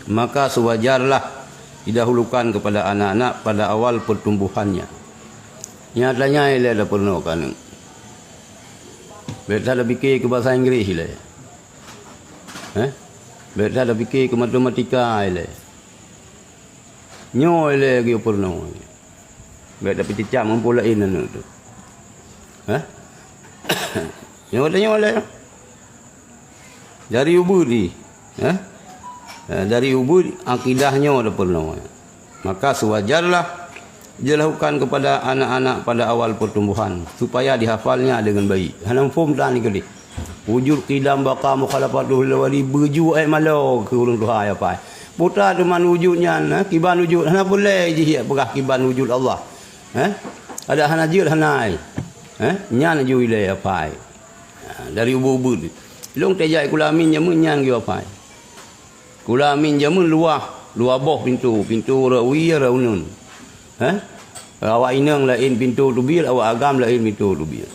maka sewajarlah didahulukan kepada anak-anak pada awal pertumbuhannya. Nyatanya ia dah pernah kan. Beta dah fikir ke bahasa Inggeris lah. Beta dah fikir ke matematika lah. Nyo lah lagi pernah. Beta pergi cak mempulain anak tu. Nyo lah. Dari ubud ni. Dari ubud akidahnya dah pernah. Maka sewajarlah dilakukan kepada anak-anak pada awal pertumbuhan supaya dihafalnya dengan baik. Hanam faham tak ni kali? Wujud qidam baqa mukhalafatul wali berju malau ke ulun Tuhan apa. Putra teman wujudnya kiban wujud hana boleh je pegah kiban wujud Allah. Ada hana jil hanai. Nyan ju ile apa. Dari ubud. Long tejai kulamin jamun nyan ge apa. Kulamin jamun luah boh pintu rawi raunun. Awak inang lain pintu tu bil, awak agam lain pintu tu bil.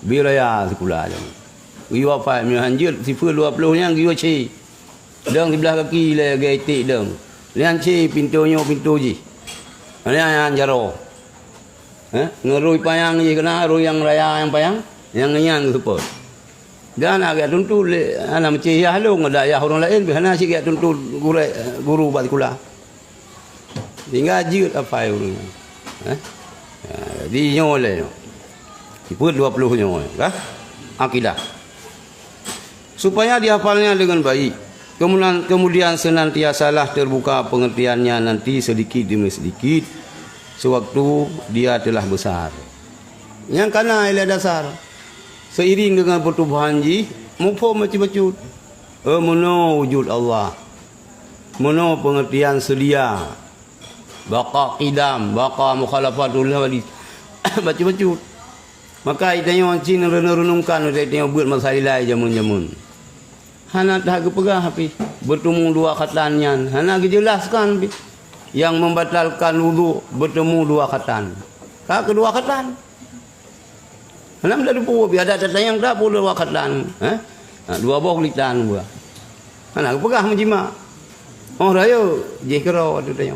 Bil raya sekolah je. Giwa fai mi hanjir sifur 20 yang giwa ci. Dang sebelah kaki le gaitik dang. Lian ci pintunya pintu ji. Lian jaro. Ngerui payang je kena rui yang raya yang payang, yang nyan support. Dan agak tuntu le ana meci ya halung ada ya orang lain behana sikit tuntu guru buat sekolah. Tinggal jut apa urang. Di nyole. Sifur 20 nyole, kah? Akidah. Supaya dihafalnya dengan baik. Kemudian senantiasalah terbuka pengertiannya nanti sedikit demi sedikit sewaktu dia telah besar. Yang kana ialah dasar. Seiring dengan pertumbuhan ji, mufhum macam-macam. Mono wujud Allah. Mono pengertian sedia. Baqa qidam, baqa mukhalafatul wali. Macam-macam. Maka itanya orang Cina renungkan itanya buat masalah jamun-jamun. Hana tak pegah habis bertemu dua khatannya. Hana dijelaskan habis. Yang membatalkan wudu bertemu dua khatan. Kak kedua khatan. Hana dah lupa biar ada yang tak pun dua khatan. Dua buah kulitan buah. Hana pegah menjima. Oh raya jekro tu tanya.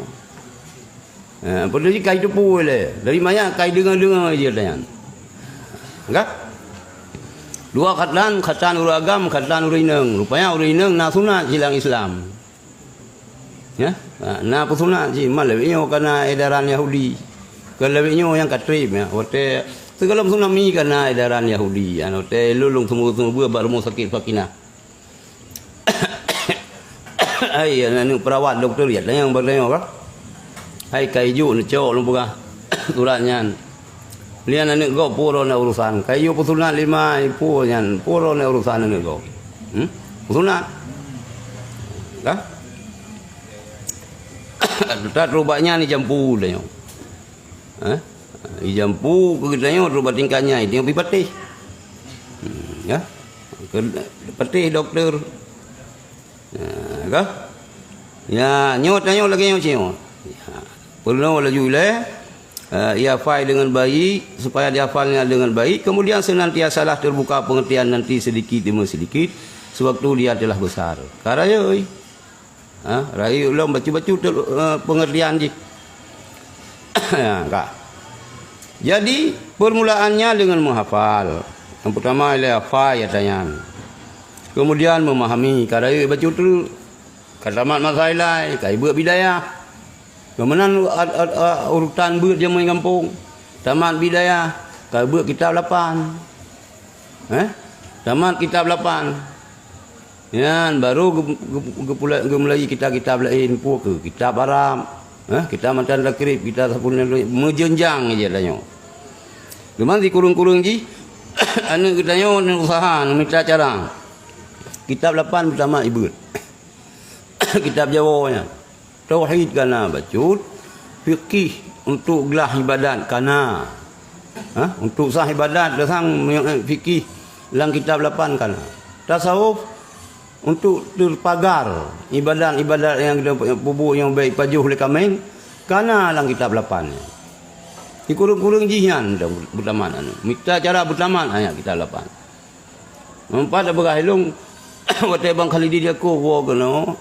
Pada ni kai tu pun le. Dari mana kai dengar-dengar je tanya. Enggak? Dua khatan uragam, khatan urineng. Rupanya urineng na sunat hilang Islam. Ya? Na sunat je mal lebihnya karena edaran Yahudi. Kelebihnya yang katrib ya. Hotel segala tsunami karena edaran Yahudi. An hotel lulung semua baru sakit fakina. Ai anu perawat doktor ya yang bertanya apa? Hai kayu ni cok lu buka suratnya. Lian anak kau puro na urusan. Kayu pusunat 5 puro nyan. Puro na urusan anak kau. Pusunat. Dah? Tak rubahnya ni jampu dah. Jampu kerjanya rubah tingkatnya itu yang patih. Ya. Patih doktor. Kah? Ya, nyot lagi nyot. Perlu laju le ia hafal dengan baik supaya dihafalnya dengan baik, kemudian senantiasalah terbuka pengertian nanti sedikit demi sedikit sewaktu dia telah besar. Karaya oi. Rayu ulun baca-baca pengertian je. Kak. Jadi permulaannya dengan menghafal. Yang pertama ialah hafal ya tanya. Kemudian memahami karaya baca tu katamat masalah kai buat bidayah. Kemudian urutan buat jaman kampung. Tamat bidayah, kai buat kitab 8. Tamat kitab 8. Ya, baru gemulai kitab-kitab lain pun ke kitab Arab. Kitab Matan Takrib, kitab Sapunan menjenjang aja tanya. Kemudian di kurung-kurung ji anu kitanya usaha minta cara. Kitab 8 pertama ibut. Kitab Jawanya. Tauhid kana bacut, fikih untuk gelah ibadat kana. Untuk sah ibadat datang fikih dalam kitab 8 kana. Tasawuf untuk terpagar ibadat-ibadat yang kita bubuh yang baik pajuh oleh kami kana dalam kitab 8. Di kurung-kurung jihan butaman anu. Minta cara butaman ayat kitab 8. Empat berahilung wate bang Khalidi dia ko wo kena.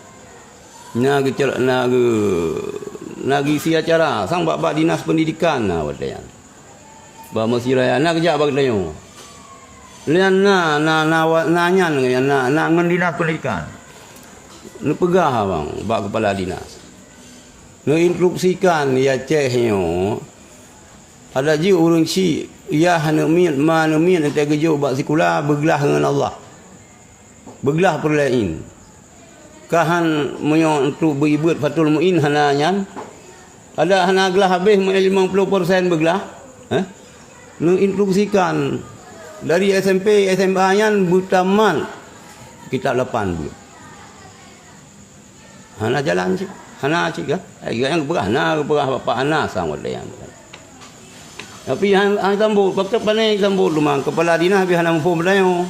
nak isi acara sang bab dinas pendidikan nah wadayan. Ba mesti raya nak kerja bag tayo. Lian nanya ngan dinas pendidikan. Nu pegah bang bak kepala dinas. Nu instruksikan ya cehnyo. Ada ji urang si ya hanu min ente gejo bak sikula bergelah dengan Allah. Bergelah perlain. Kahan menyo untuk beribad fatul muin hananya. Ada hana gelah habis 50% bergelah. Nu instruksikan dari SMP SMA yan butaman kita 8 bulan. Hana jalan cik. Hana cik kan? Yang berah bapak hana sang wadayan. Tapi hang tambul pakap panai tambul rumah kepala dinas habis hana mampu berdayo.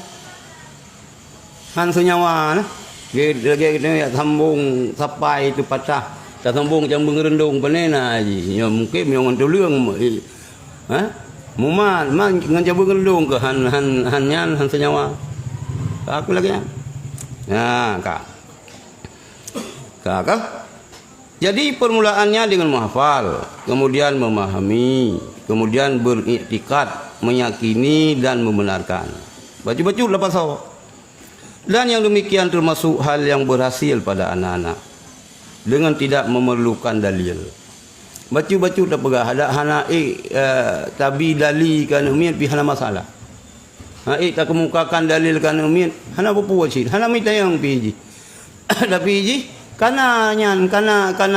Han senyawa nah. Dia ya sambung sampai itu patah. Tak sambung jambung rendung panai na ji. Ya mungkin yang ngeuleung Muman ngan jambung rendung ke han senyawa. Aku lagi ya. Nah, Kak. Jadi permulaannya dengan menghafal, kemudian memahami, kemudian beriktikad, meyakini dan membenarkan. Baca-baca lepas awak. Dan yang demikian termasuk hal yang berhasil pada anak-anak dengan tidak memerlukan dalil. Baca-baca tak pegah ada hana tabi dalil kan umian pi hana masalah. Tak kemukakan dalil kan umian hana apa wajib. Hana minta yang pi. Tapi ji kana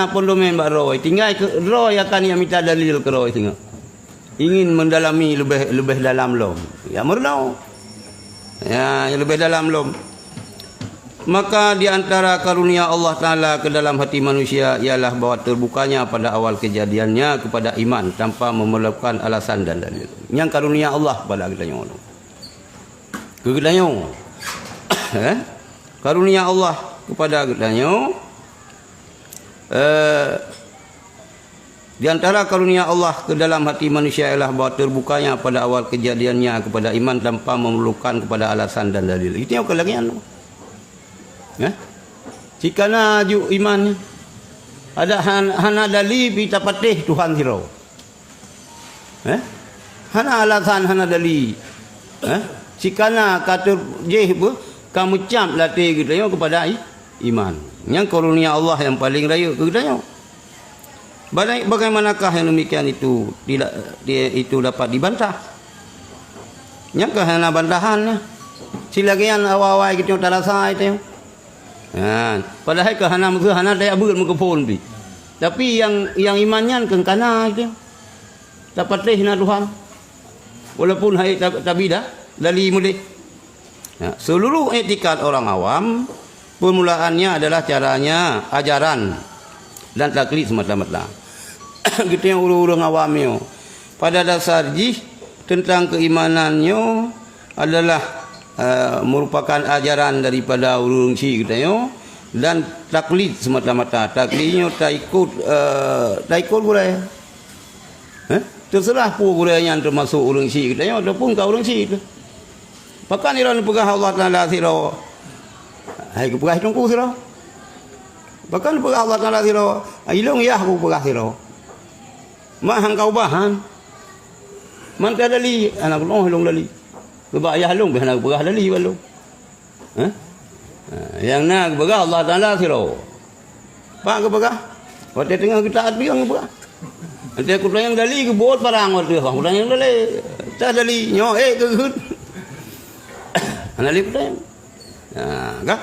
pondomen bak roy tinggal roy akan yang minta dalil ke roy tinggal. Ingin mendalami lebih dalam lom. Ya mernau. Ya lebih dalam lom. Maka di antara karunia Allah Ta'ala ke dalam hati manusia ialah bahawa terbukanya pada awal kejadiannya kepada iman tanpa memerlukan alasan dan dalil. Yang karunia Allah pada kitanya. Kitanya. Karunia Allah kepada kitanya. Di antara karunia Allah ke dalam hati manusia ialah bahawa terbukanya pada awal kejadiannya kepada iman tanpa memerlukan kepada alasan dan dalil. Itu yang kelagian. Jika naju iman ada hana dali pita patih Tuhan siro. Hana alasan hana dali. Jika na kata je kamu cam latih gitu yo kepada iman. Yang karunia Allah yang paling raya kepadanya. Bagaimanakah yang demikian itu itu dapat dibantah? Yang hana bantahannya. Silagian awal-awal kita tak rasa itu. Padahal ke hana daya berat mikrofon pi. Tapi yang imannya kan kana itu. Dapat teh na Tuhan. Walaupun hai tabida dari mulai. Seluruh etikad orang awam permulaannya adalah caranya ajaran dan taklid semata-mata. Gitu yang orang awamnya. Pada dasar jih tentang keimanannya adalah merupakan ajaran daripada urung si katanya dan taklid semata-mata. Taklidnya tak ikut gurau. Terserah pun gurau yang termasuk urung si katanya ataupun kau urung si itu. Pakan iran pegah Allah Taala sira. Hai ku pegah tungku sira. Pakan pegah Allah Taala sira. Ilung ya ku pegah sira. Mahang kau bahan. Man ka dali anak long hilong dali. Sebab ayah long behana berah dali balong. Yang nak berah Allah Taala siro. Pak ke berah? Waktu tengah kita adbiang berah. Nanti aku tanya dali ke buat parang waktu aku tanya dali. Tak dali nyo ke hut. Dali tanya.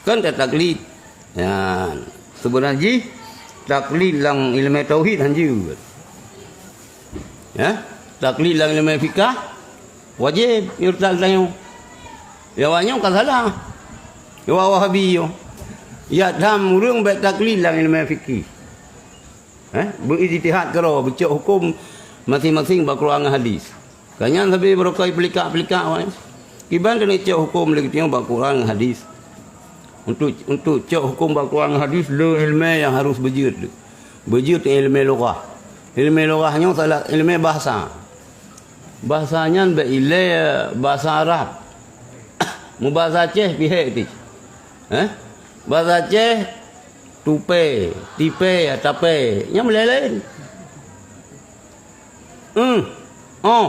Kan tak taklid. Sebenarnya taklid lang ilmu tauhid hanju. Taklid lang ilmu fikah wajib irtal tayo. Ya wanya kan salah. Ya wahabi yo. Ya dam urang baik taklid lang ilmu fikih. Berijtihad karo baca hukum masing-masing Al-Quran hadis. Kanyan sampai berokai pelika-pelika wae. Kiban kena cek hukum lagi tengok Al-Quran hadis. Untuk cek hukum Al-Quran hadis le ilmu yang harus berjud. Berjud ilmu lughah. Ilmu lughahnya salah ilmu bahasa. Bahasanya berilai bahasa Arab. Mu bahasa Aceh pihak ti. Bahasa Aceh tupe, tipe, tape, nya lain-lain. Oh.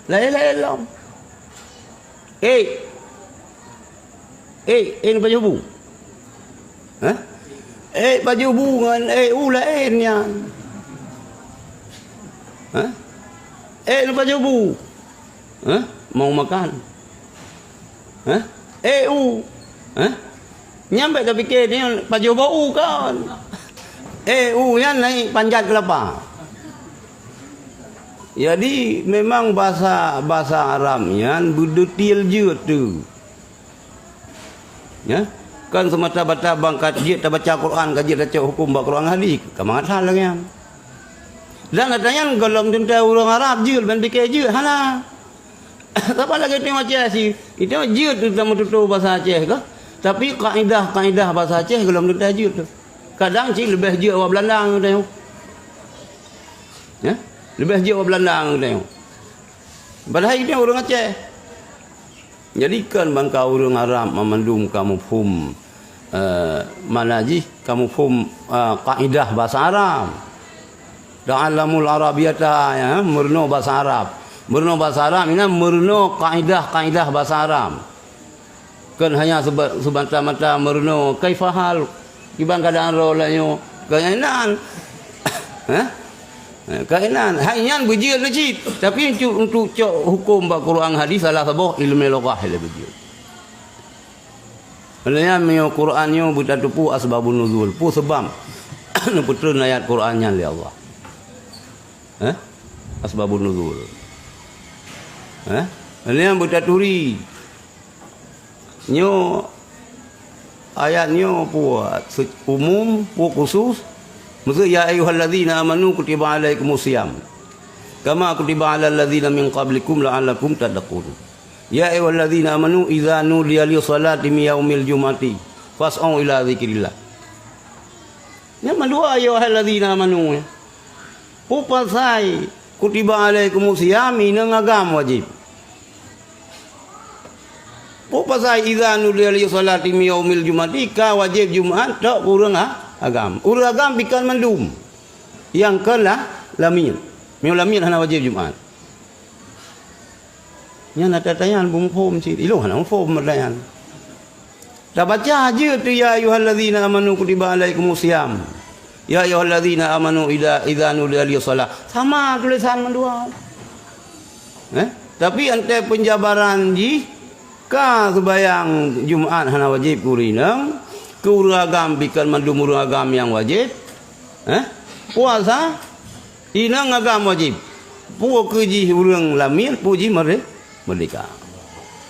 Lain-lain lah. Ni baju bu. Hah? Baju bu dengan lainnya. Hah? Ni baju bu. Hah? Mau makan. Hah? Hah? Nyampe tak fikir ni baju bau kan. Yang naik panjat kelapa. Jadi memang bahasa Arabnya berdetil je tu. Ya? Kan semata-mata bangkat je tak baca Quran, kaji baca hukum Quran hadis. Kamangat hal lagi. Dan katanya kalau tentang orang Arab je ben fikir je hala. Siapa lagi tengok Aceh si? Itu je tu sama tutur bahasa Aceh ke? Tapi kaedah bahasa Aceh kalau tentang je tu. Kadang cik lebih je orang Belanda tengok. Ya? Lebih je orang Belanda tengok. Padahal ini orang Aceh. Jadikan bangka orang Arab memandung kamu faham manajih, kamu faham kaedah bahasa Arab. Da'alamul Arabiyata ya, murno bahasa Arab. Murno bahasa Arab ini murno kaedah bahasa Arab. Kan hanya semata-mata murno kaifahal ibang keadaan rolanya kainan. Hah? Kainan hanya bujil legit tapi untuk cok hukum Quran hadis salah sabah ilmu lughah lebih. Maknanya meo Qurannya buta tupu asbabun nuzul, pu sebab putra ayat Qurannya li Allah. Asbabun nuzul. Maknanya buta turi. Nyo ayatnya pu umum, pu khusus. Maksud ya ayyuhallazina amanu kutiba alaikumusiyam kama kutiba alal ladzina min qablikum la'allakum tattaqun. Ya ayyuhallazina amanu idza nudiya lis-salati min yaumil jum'ati fas'au ila dzikrillah. Ya mandua ya ayyuhallazina amanu. Upasai kutiba alaikumusiyam ini ngagam wajib. Upasai idza nudiya lis-salati min yaumil jum'ati ka wajib Jumaat tak kurang agam. Urut agam bikan mandum. Yang kelah lamin. Mio lamin hana wajib Jumaat. Nya nak tanya bung phom si. Ilu hana phom melayan. Dah baca je tu ya ayyuhallazina amanu kutiba alaikumusiyam. Ya ayyuhallazina amanu idza nudiya lis-salah. Sama tulisan mendua. Tapi ante penjabaran ji ka sebayang Jumaat hana wajib kurinang. Keuragam bikan mandum uragam yang wajib. Puasa inang agam wajib. Pu keji urang lamir puji merdeka.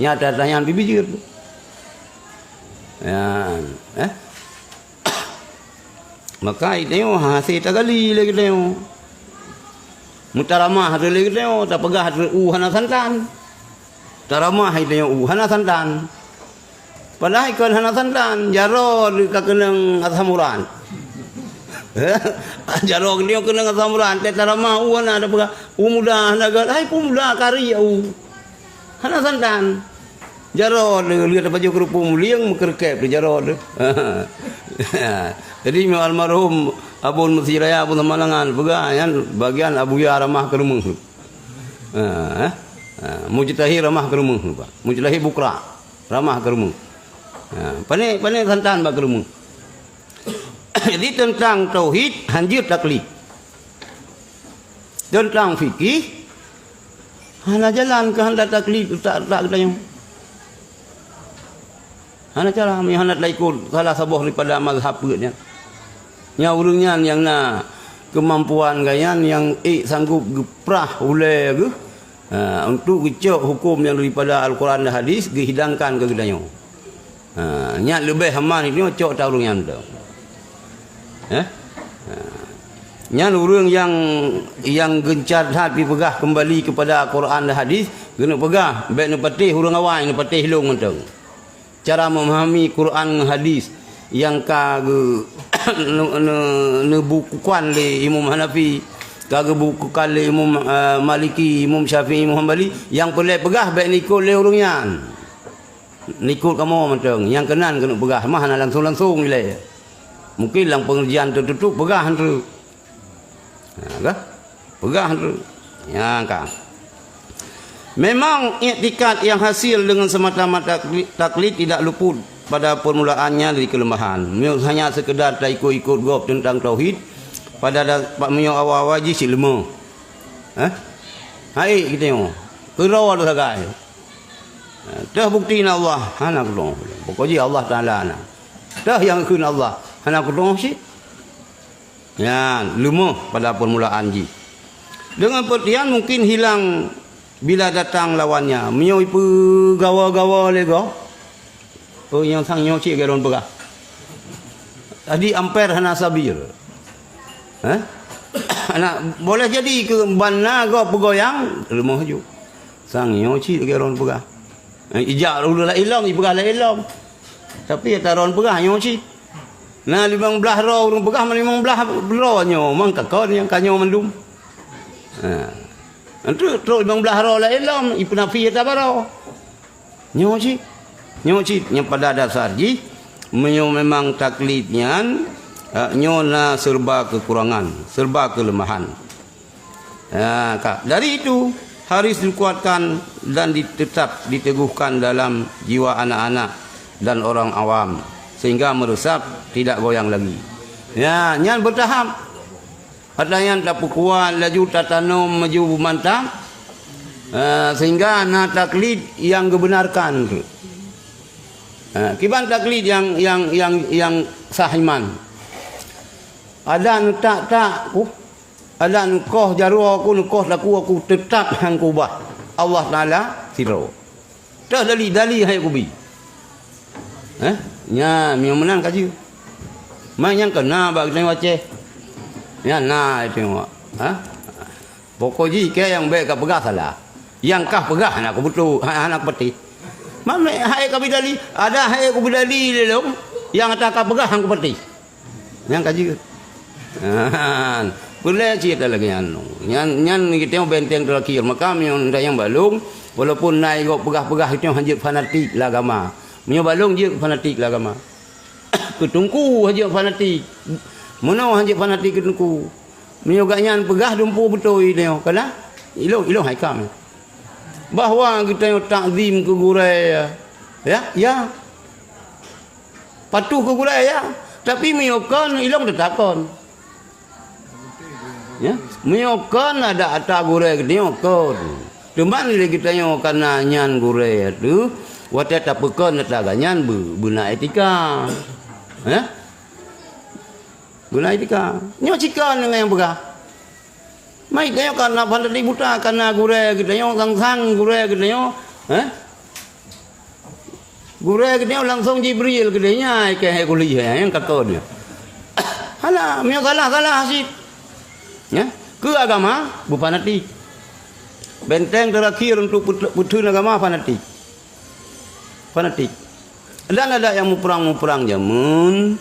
Nyata tanyaan bibijir. Ya, maka itu hasil tagali lagi tengok. Mutaramah ada lagi tengok, tak pegah hana santan. Taramah itu hana santan. Padahal ikan hana santan, jaro kenang asamuran. Jaro dia kenang asamuran, tetarama uana ada pega, muda naga, hai muda kari hana santan. Jaro lihat baju kerupuk liang mekerkep di jaro. Jadi almarhum Abun Mesiraya Abun Malangan pega yang bagian Abu Ya ramah ke rumah. Mujtahi ramah ke rumah, Mujtahi bukra ramah ke rumah. Pandai santan bak rumah. Jadi tentang tauhid hanjir taklid. Tentang fikih hana jalan ke handa taklid tak katanya. Hana cara hana laikul salah sabah daripada mazhab getnya. Nya urangnya yang na kemampuan gayan yang sanggup geprah ulai ke untuk gecok hukum yang daripada Al-Quran dan hadis dihidangkan ke gedanya. Nyak lebih haman ini cok tahu yang tu. Nyak orang yang gencar hati pegah kembali kepada Al-Quran dan hadis kena pegah baik nak patih urang awal nak patih hilung mentang. Cara memahami Quran dan hadis yang kage bukukan le Imam Hanafi, kage bukukan le Imam Maliki, Imam Syafi'i, Imam Hanbali yang boleh pegah baik nikul le urangnya. Nikut kamu macam yang kenan kena pegah mah langsung nilai. Mungkin dalam pengerjaan tertentu pegah tu. Kah? Pegah tu. Ya kan. Memang iktikad yang hasil dengan semata-mata taklid tidak luput pada permulaannya dari kelemahan. Hanya sekedar tak ikut-ikut gop tentang tauhid pada awal-awal je si lemah. Hai kita tengok. Kerau tu sagai. Dah bukti Allah anak tolong. Pokoknya Allah Taala nak. Dah yang kena Allah anak tolong si. Ya, lemah pada permulaan ji. Dengan pertian mungkin hilang bila datang lawannya. Mio ipu gawa-gawa lego. Oh yang sang nyo cik geron pegah. Tadi ampere hana sabir. Anak boleh jadi ke bana go pegoyang lemah ju. Sang nyo cik geron pegah. Ijak dulu la ilong, ipegah la ilong. Tapi taron pegah nyo cik. Nah 15 ro urang pegah 15 ro nyo mang kakon yang kanyo mendum. Itu terus 15 ro la ilom ipunafi ta baro. Nyoci yang pada dasar ji memang taklidnya nyona serba kekurangan, serba kelemahan. Dari itu harus dikuatkan dan tetap diteguhkan dalam jiwa anak-anak dan orang awam sehingga meresap tidak goyang lagi. Ya, nyan bertahap. Ada yang tak kuat laju tatanum maju mantap sehingga na taklid yang kebenarkan tu. Kiban taklid yang sahiman. Ada tak ada koh jaru aku koh aku tetap hang kubah. Allah Taala siro. Dah dali hai kubi. Nya mi menang kaji. Mai yang kena bag tengok waceh. Ya nah tengok. Pokoknya ke yang baik ka pegah salah. Yang kah pegah nak betul anak peti. Mana hai ka bidali? Ada hai ku bidali lelong yang tak ka pegah hang peti. Yang kaji. Boleh cerita lagi nyan kita benteng terakhir makam yang yang balung walaupun naik go pegah-pegah itu hanya fanatik lah agama. Mio balung je fanatik lah agama. Ketungku hanya fanatik. Mana hanya fanatik ketungku. Mio ganyan pegah dumpu betul dia. Kana ilong haikam. Bahawa kita takzim ke gurai ya. Patuh ke gurai ya. Tapi mio kan ilong tetakon. Ya, miokan ada atak gurai ke dia kon. Cuman kita nyo kana nyan gurai tu, wate tak pekon tak ganyan buna etika. Ya? Buna etika. Nyo cikan dengan yang begah. Mai dia kana pandai buta kana gurai kita nyo gangsang gurai kita nyo, gurai kita langsung Jibril ke dia ke kuliah yang kakon dia. Hala, mio salah hasil. Ya, ke agama fanatik. Benteng terakhir untuk putus agama fanatik. Dan ada yang perang jamun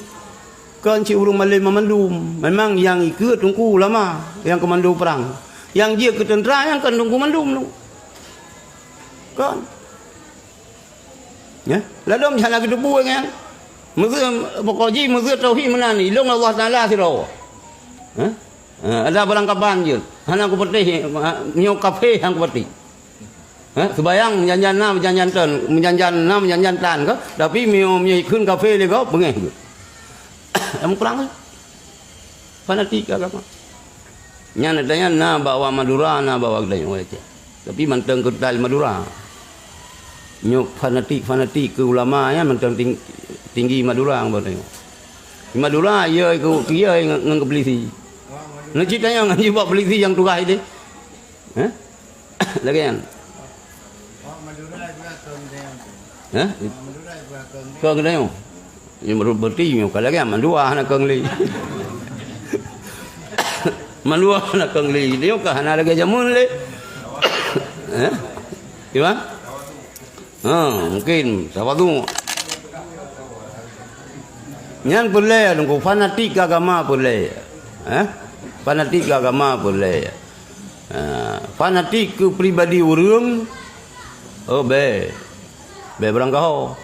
kan ci urung malai memandum. Memang yang ikut tunggu lama yang komando perang. Yang dia ke tentera yang kan tunggu mandum lu. Kan? Ya, lalu misalnya kita buat kan. Pokoknya mesti tauhid menani. Ilung Allah Taala siro. Ada barang kapan je. Hana aku peti, nyo kafe hang peti. Sebayang menjanjan tan ke, tapi mio ikun kafe le go bengeh. Am kurang. Fanatik agama. Nya nadanya na bawa Madura na bawa gdai oleh. Tapi manteng kedal Madura. Nyo fanatik ke ulama ya manteng tinggi Madura ang tengok. Di Madura ye ku kia ngan polisi. Nak cerita yang ngaji buat polisi yang tugas ini. Lagi kan? Kau kena yang? Yang berarti yang kalau lagi mandua nak kengli. Mandua nak kengli. Dia kah nak lagi jamun le? Gimana? Mungkin siapa tu? Yang boleh, nunggu fanatik agama boleh. Fanatik agama boleh. Fanatik ke pribadi orang. Oh be berangkau.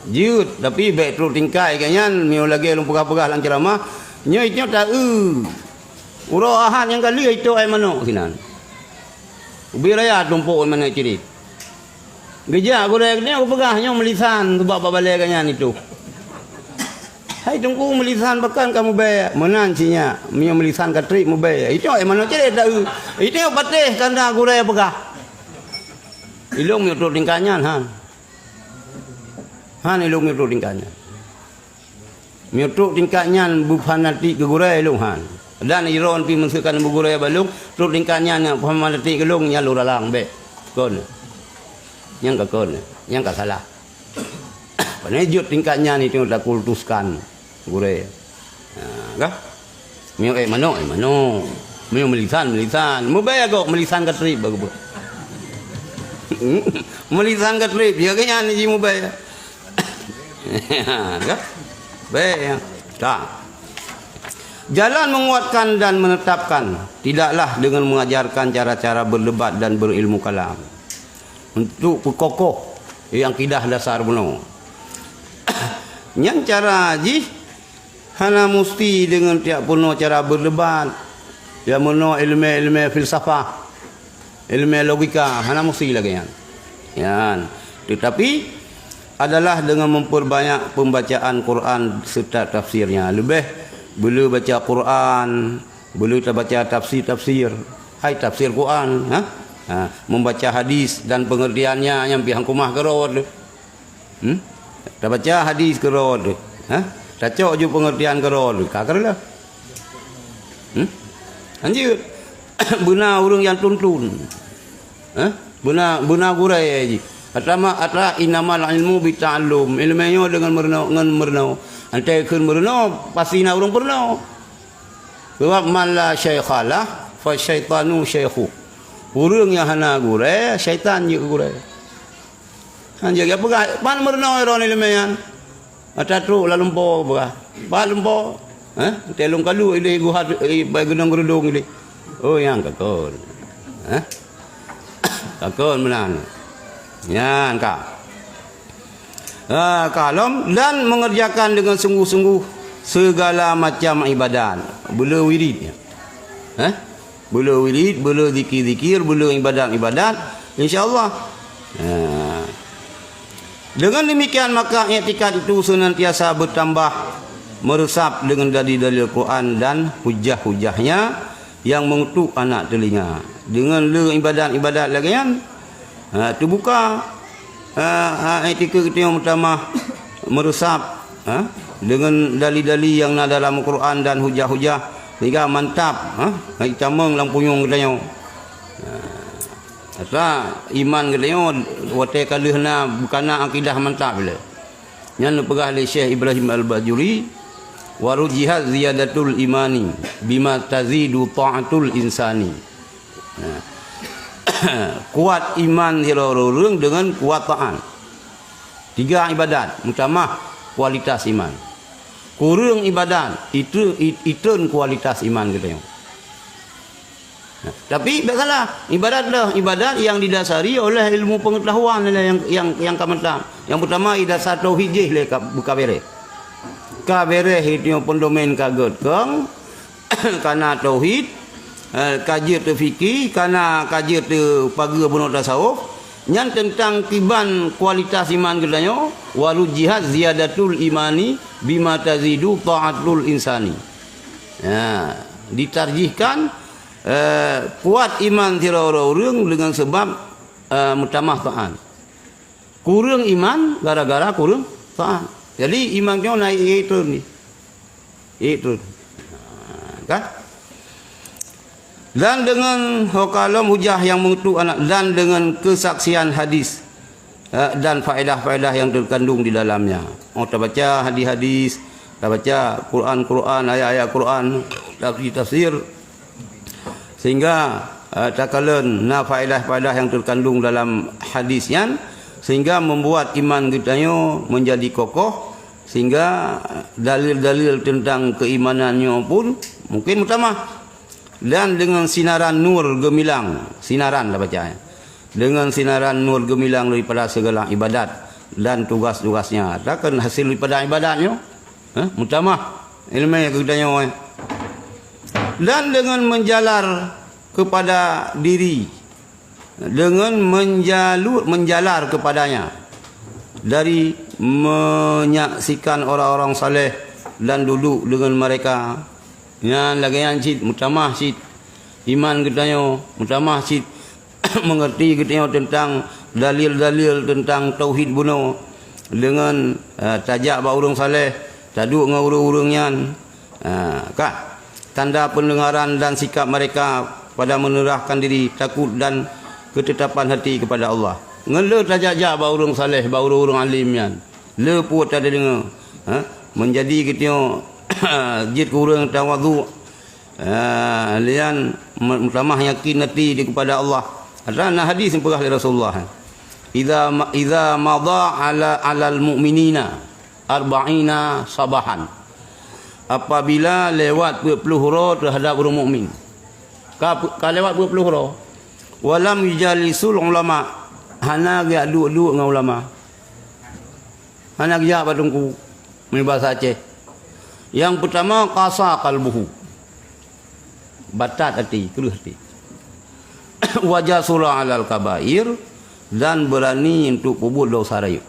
Jut tapi baik terus tingkai kanyan mio lagi lu pegah-pegah lang ceramah. Nyo itnya tak urahan yang kali itu ai mano sinan. Ubi raya tumpuk mana ciri. Geja aku dah ni aku pegahnya melisan tu bab balik kanyan itu. Hai tunggu melisan bahkan kamu bayar. Menan cinya mio melisan katrik mu bayar. Itu ai mano ciri tak itu patih kanda aku raya pegah. Ilung mio terus tingkanyan han. Han ilung mio terus tingkanyan. Mio terus tingkanyan bupanati ke gurai ilung han. Dan iron pi mensukan bugurai balung terus tingkannya nya pamanati gelung nya luralang be kon yang ka kon yang ka salah panejut tingkatnya ni tengok tak kultuskan gurai kah mio mano mio melisan mu bayar kok melisan ka trip bagu melisan ka trip ya kanya ni mu bayar kah bayar tak. Jalan menguatkan dan menetapkan tidaklah dengan mengajarkan cara-cara berdebat dan berilmu kalam. Untuk kokoh yang kidah dasar benar. Yang cara haji hana mesti dengan tiap penuh cara berdebat. Yang penuh ilmu filsafah, ilmu logika hana mesti lagi yan. Yan. Tetapi adalah dengan memperbanyak pembacaan Quran serta tafsirnya. Lebih boleh baca Quran, boleh baca tafsir. Hai tafsir Quran, membaca hadis dan pengertiannya yang pihak kumah kerod. Tak baca hadis kerod. Cocok je pengertian kerod. Kakarlah. Anjir. Benar orang yang tuntun. Benar gurai aja. Atau inamal ilmu bita'allum. Ilmunya dengan merenau. Antai kun merenau pasti na urang pernah. Sebab man la syaikhalah fa syaitanu syaikhu. Urang yang hana gurai, syaitan je gurai. Han jaga pegah pan merenau ron ilmian. Atatu lalumpo pegah. Ba lumpo. Telung kalu ile guhat bagi gunung gerudung ile. Oh yang kakon. Kakon menan. Yan kak. Kalam dan mengerjakan dengan sungguh-sungguh segala macam ibadat. Bela wirid. Bela wirid, bela zikir-zikir, bela ibadat-ibadat, insya-Allah. Dengan demikian maka i'tikad itu senantiasa bertambah meresap dengan dalil-dalil Quran dan hujah-hujahnya yang mengutuk anak telinga. Dengan ibadat-ibadat lagi kan terbuka etika kita yang pertama meresap dengan dalil-dalil yang ada dalam Quran dan hujah-hujah sehingga mantap camang lampuyung katanya asa iman katanya wate kalihna bukana akidah mantap bila yang pegah oleh Syekh Ibrahim Al-Bajuri warujihat ziyadatul imani bima tazidu ta'atul insani. Kuat iman hirorong dengan kuat ta'an. 3 ibadat utama kualitas iman. Kurang ibadat itu kualitas iman kita. Tapi tak salah, ibadat yang didasari oleh ilmu pengetahuan yang kamatang. Yang pertama idasar tauhid je le buka bere. Ka bere itu pendomen kaget kang karena tauhid kajian tu fikir karena kajian tu pagi bunuh tasawuf yang tentang tiban kualitas iman katanya walu jihad ziyadatul imani bima tazidu ta'atul insani. Ditarjihkan kuat iman tira orang dengan sebab mutamah ta'an. Kurang iman gara-gara kurang ta'an. Jadi imannya naik itu ni. Itu. Kan? Dan dengan hukalam hujah yang mengutuk anak dan dengan kesaksian hadis dan faedah-faedah yang terkandung di dalamnya. Tak baca hadis-hadis, tak baca Quran, ayat-ayat Quran, tafsir sehingga takalan faedah-faedah yang terkandung dalam hadisnya sehingga membuat iman kita menjadi kokoh sehingga dalil-dalil tentang keimanannya pun mungkin utama. Dan dengan sinaran nur gemilang, sinaran dah baca dengan sinaran nur gemilang daripada segala ibadat dan tugas-tugasnya. Takkan hasil daripada ibadatnya. Mutamah ilmu yang kedanya. Dan dengan menjalar kepada diri, dengan menjalar kepadanya dari menyaksikan orang-orang saleh dan duduk dengan mereka. Yang lagi yang cid mutamah cid iman katanya, mutamah cid mengerti katanya tentang dalil-dalil tentang tauhid bunuh dengan tajak ba urang saleh, taduk dengan urang-urangnya. Kah tanda pendengaran dan sikap mereka pada menerahkan diri, takut dan ketetapan hati kepada Allah. Ngele tajak-jak ba urang saleh, ba urang alimnya. Le puat ada dengar. Menjadi katanya jid kurang tawadhu, lian mutamah yakin hati di kepada Allah. Ada hadis yang pernah dari Rasulullah. Idza madha alal mu'minina arba'ina sabahan. Apabila lewat 20 hura terhadap orang mukmin. Ka lewat 20 hura. Walam yujalisul ulama. Hana dia duduk dengan ulama. Hana dia badungku. Ini bahasa Aceh. Yang pertama qasa qalbuhu. Batat hati, keruh hati. Wajah surah alal kabair, dan berani untuk kubur dosa raya.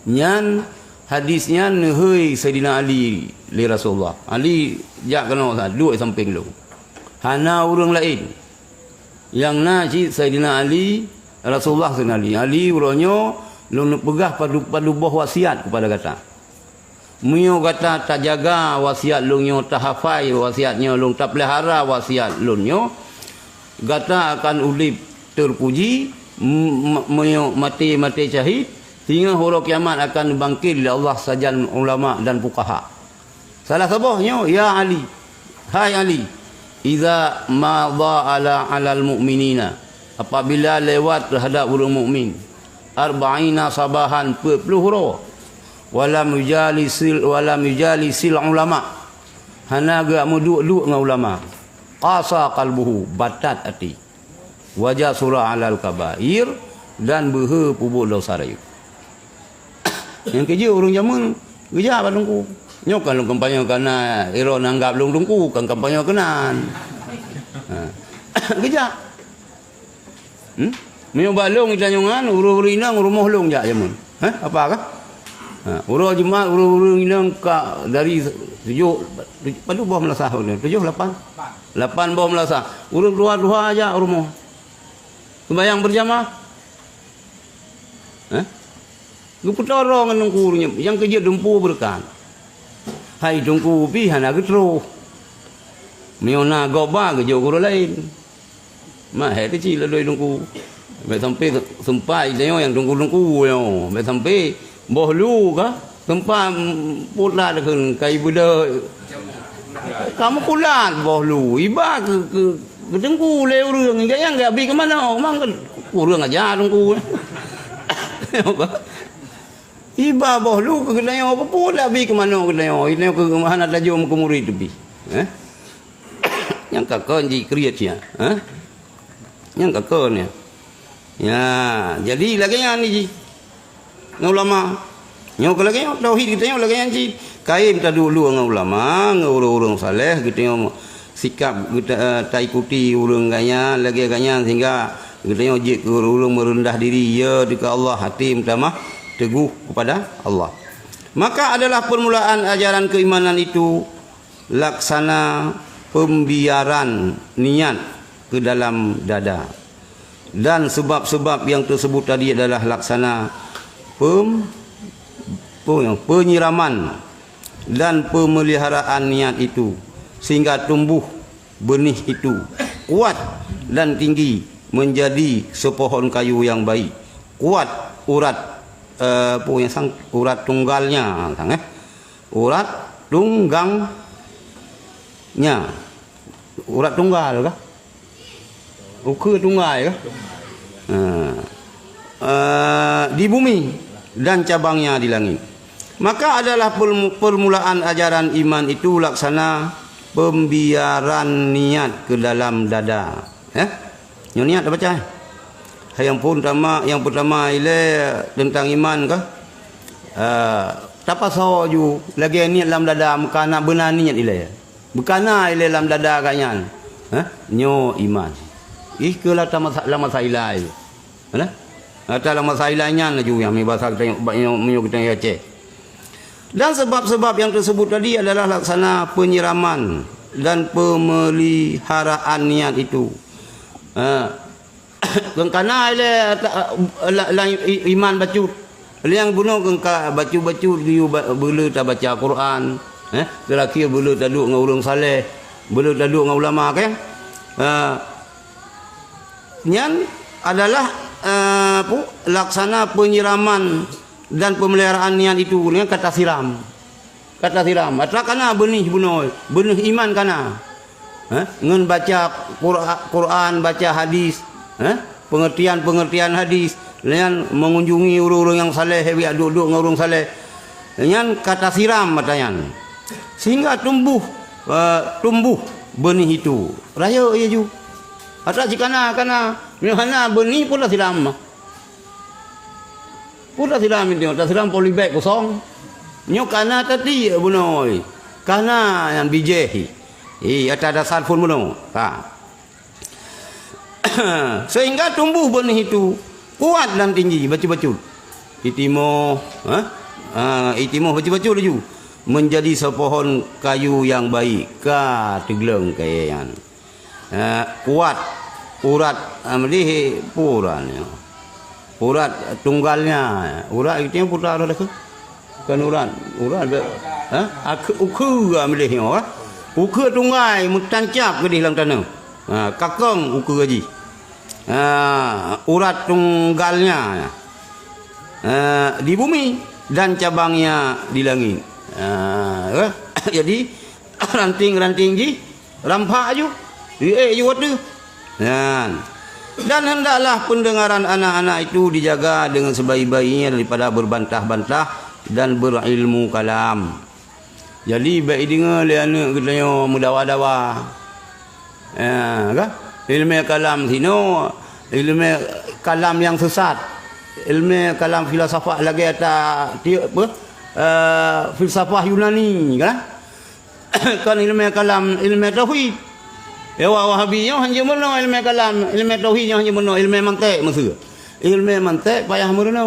Nyan hadisnya nehoi Sayyidina Ali li Rasulullah. Ali jak kena duduk samping lu. Hana orang lain. Yang naci Sayyidina Ali, Rasulullah Sayyidina Ali. Ali uronyo lu pegah padu buah wasiat kepada kata. Mio kata tak jaga wasiat lunyo, tak hafai wasiatnya lung, tak pelihara wasiat lunyo, kata akan ulip terpuji, mio mati syahid, sehingga hari kiamat akan bangkit oleh Allah sajan ulama dan fuqaha. Salah sabahnya, ya Ali, hai Ali, idza madha alal mu'minina, apabila lewat terhadap orang mukmin, arba'ina sabahan 40 hura. Walam yujalisil ulama, hana gak muduk-duk dengan ulama. Qasa qalbuhu, batat hati. Wajah surah alal kabair, dan behe pubuk dosa raya. Yang kerja orang zaman kerja apa dongku. Nyokan lu kampanye kana ero nanggap lu dongku kan kampanye kenan. Kerja. Mio balong itanyongan uru-uru inang rumah long jak zaman. Apa kah? Urang jemaah urang inang ka dari 7 padu bawah melasah 7 8 bawah melasah. Urang dua aja rumah. Sembahyang berjamaah. Guputorong nang kurunya yang kerja dempu berkan. Hai dongku pi hana getro. Miona goba kerja guru lain. Mah hai kecil doi dongku. Be sampai sempai dia yang dongku yo. Be sampai boh lu kah tempat pula dengan kai budak kamu kulat boh lu iba ke dengku le urang yang enggak bi ke mana mang urang aja dengku iba boh lu ke kedai apa pula bi ke mana kedai ini ke mana tajum ke murid bi yang kakon ji kriatnya yang kakon ya jadi lagi yang ni ji ulama nyo lagi tauhid kita nyo lagi yang ci kain kita dulu dengan ulama ngurung-urung saleh kita nyo sikap kita ikuti urung ganya lagi ganya sehingga kita nyo jik urung merendah diri ya dekat Allah, hati pertama teguh kepada Allah. Maka adalah permulaan ajaran keimanan itu laksana pembiaran niat ke dalam dada, dan sebab-sebab yang tersebut tadi adalah laksana penyiraman dan pemeliharaan niat itu sehingga tumbuh benih itu kuat dan tinggi menjadi sepohon kayu yang baik. Kuat urat urat tunggalnya, urat tunggangnya. Urat tunggal kah? Ukur tunggal kah? Di bumi dan cabangnya di langit. Maka adalah permulaan ajaran iman itu laksana pembiaran niat ke dalam dada. Niat baca. yang pertama ialah tentang iman kah? Tapa saw ju lagi ni dalam dada mekana benar niat ile. Bekana ile dalam dada kanyan. Nyo iman. Kelah lama sailai. Mana? Ata lama sailainya ju yang bahasa kita menyo kita Aceh. Dan sebab-sebab yang tersebut tadi adalah laksana penyiraman dan pemeliharaan niat itu. Kerana iman bacut. Yang guna kengka bacu-bacu dia bela tak baca Quran, terakhir bela tak duduk dengan orang saleh, bela tak duduk dengan ulama kan. Nyan adalah laksana penyiraman dan pemeliharaan niat itu dengan kata siram. Kata siram. Atau kana benih iman kana. Ngen baca Quran, baca hadis, pengertian hadis. Dengan mengunjungi orang-orang yang saleh, biar duduk dengan orang saleh. Dengan kata siram matanya. Sehingga tumbuh benih itu. Raya ia ju. Atau jika mana benih pula siram. Pula siram itu. Tak siram polybag kosong. Nyo kana tadi bunoi. Kana yang bijehi. Ada dasar pun bunuh. Sehingga tumbuh benih itu. Kuat dan tinggi baca-baca. Itimo baca-baca laju. Menjadi sepohon kayu yang baik ka tegleng kayan. Kuat urat amlih purannya. Urat tunggalnya. Urat itu putra ada ke? Kan urat uku amlih uku tunggai mutancap ke di dalam tanah. Kakang uku gaji. Urat tunggalnya di bumi dan cabangnya di langit. Jadi ranting-ranting ji rampak ju tu. Dan hendaklah pendengaran anak-anak itu dijaga dengan sebaik-baiknya daripada berbantah-bantah dan berilmu kalam. Jadi baik dengar le anak katanya mudawa-dawa. Ilmu kalam sino, ilmu kalam yang sesat, ilmu kalam filsafat lagi ada filsafat Yunani kan? Kan ilmu kalam, ilmu tauhid. Wahabinya hanya mana ilmu kalam, ilmu tauhidnya hanya mana ilmu mantik maksud. Ilmu mantik payah merana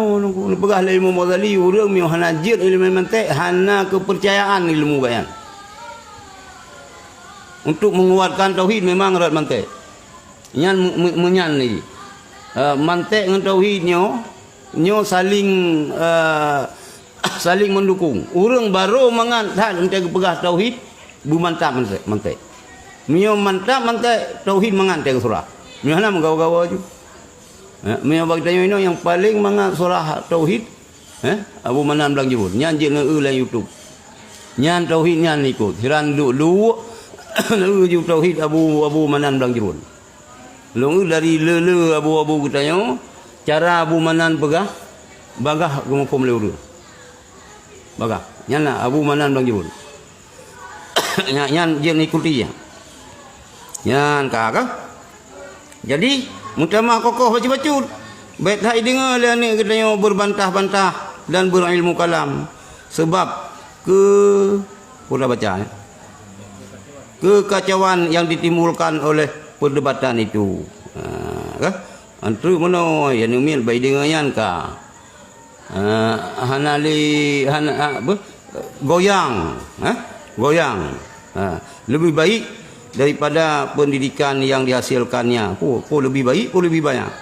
pegah ilmu Ghazali urang mi hanajir ilmu mantik hana kepercayaan ilmu kan. Untuk menguatkan tauhid memang erat mantik. Nyan menyan ni mantik dengan tauhidnya nyo saling mendukung. Urang baru mengangkat untuk pegah tauhid bu mantap mantik. Mio mantap mantik tauhid mengangkat surah. Mio hana menggawa-gawa ju. Mio bagi tanya ini yang paling mengangkat surah tauhid Abu Manan bilang jebul. Nyan je ngeu dalam YouTube. Nyan tauhid nyan ikut. Hiran lu ju tauhid Abu Manan bilang jebul. Long dari lele abu-abu katanya cara Abu Manan pegah bagah gemupum leu. Bagah. Nyana Abu Manan bang jebul. Nyan je ikuti ya. Nyan kakak. Jadi mutamah kokoh baca-baca. Baik tak dengar le ni katanya berbantah-bantah dan berilmu kalam. Sebab sudah baca kekacauan yang ditimbulkan oleh perdebatan itu. Antru mana yang umil baik dengannya ka. Goyang. Goyang. Lebih baik daripada pendidikan yang dihasilkannya. Lebih baik, lebih banyak.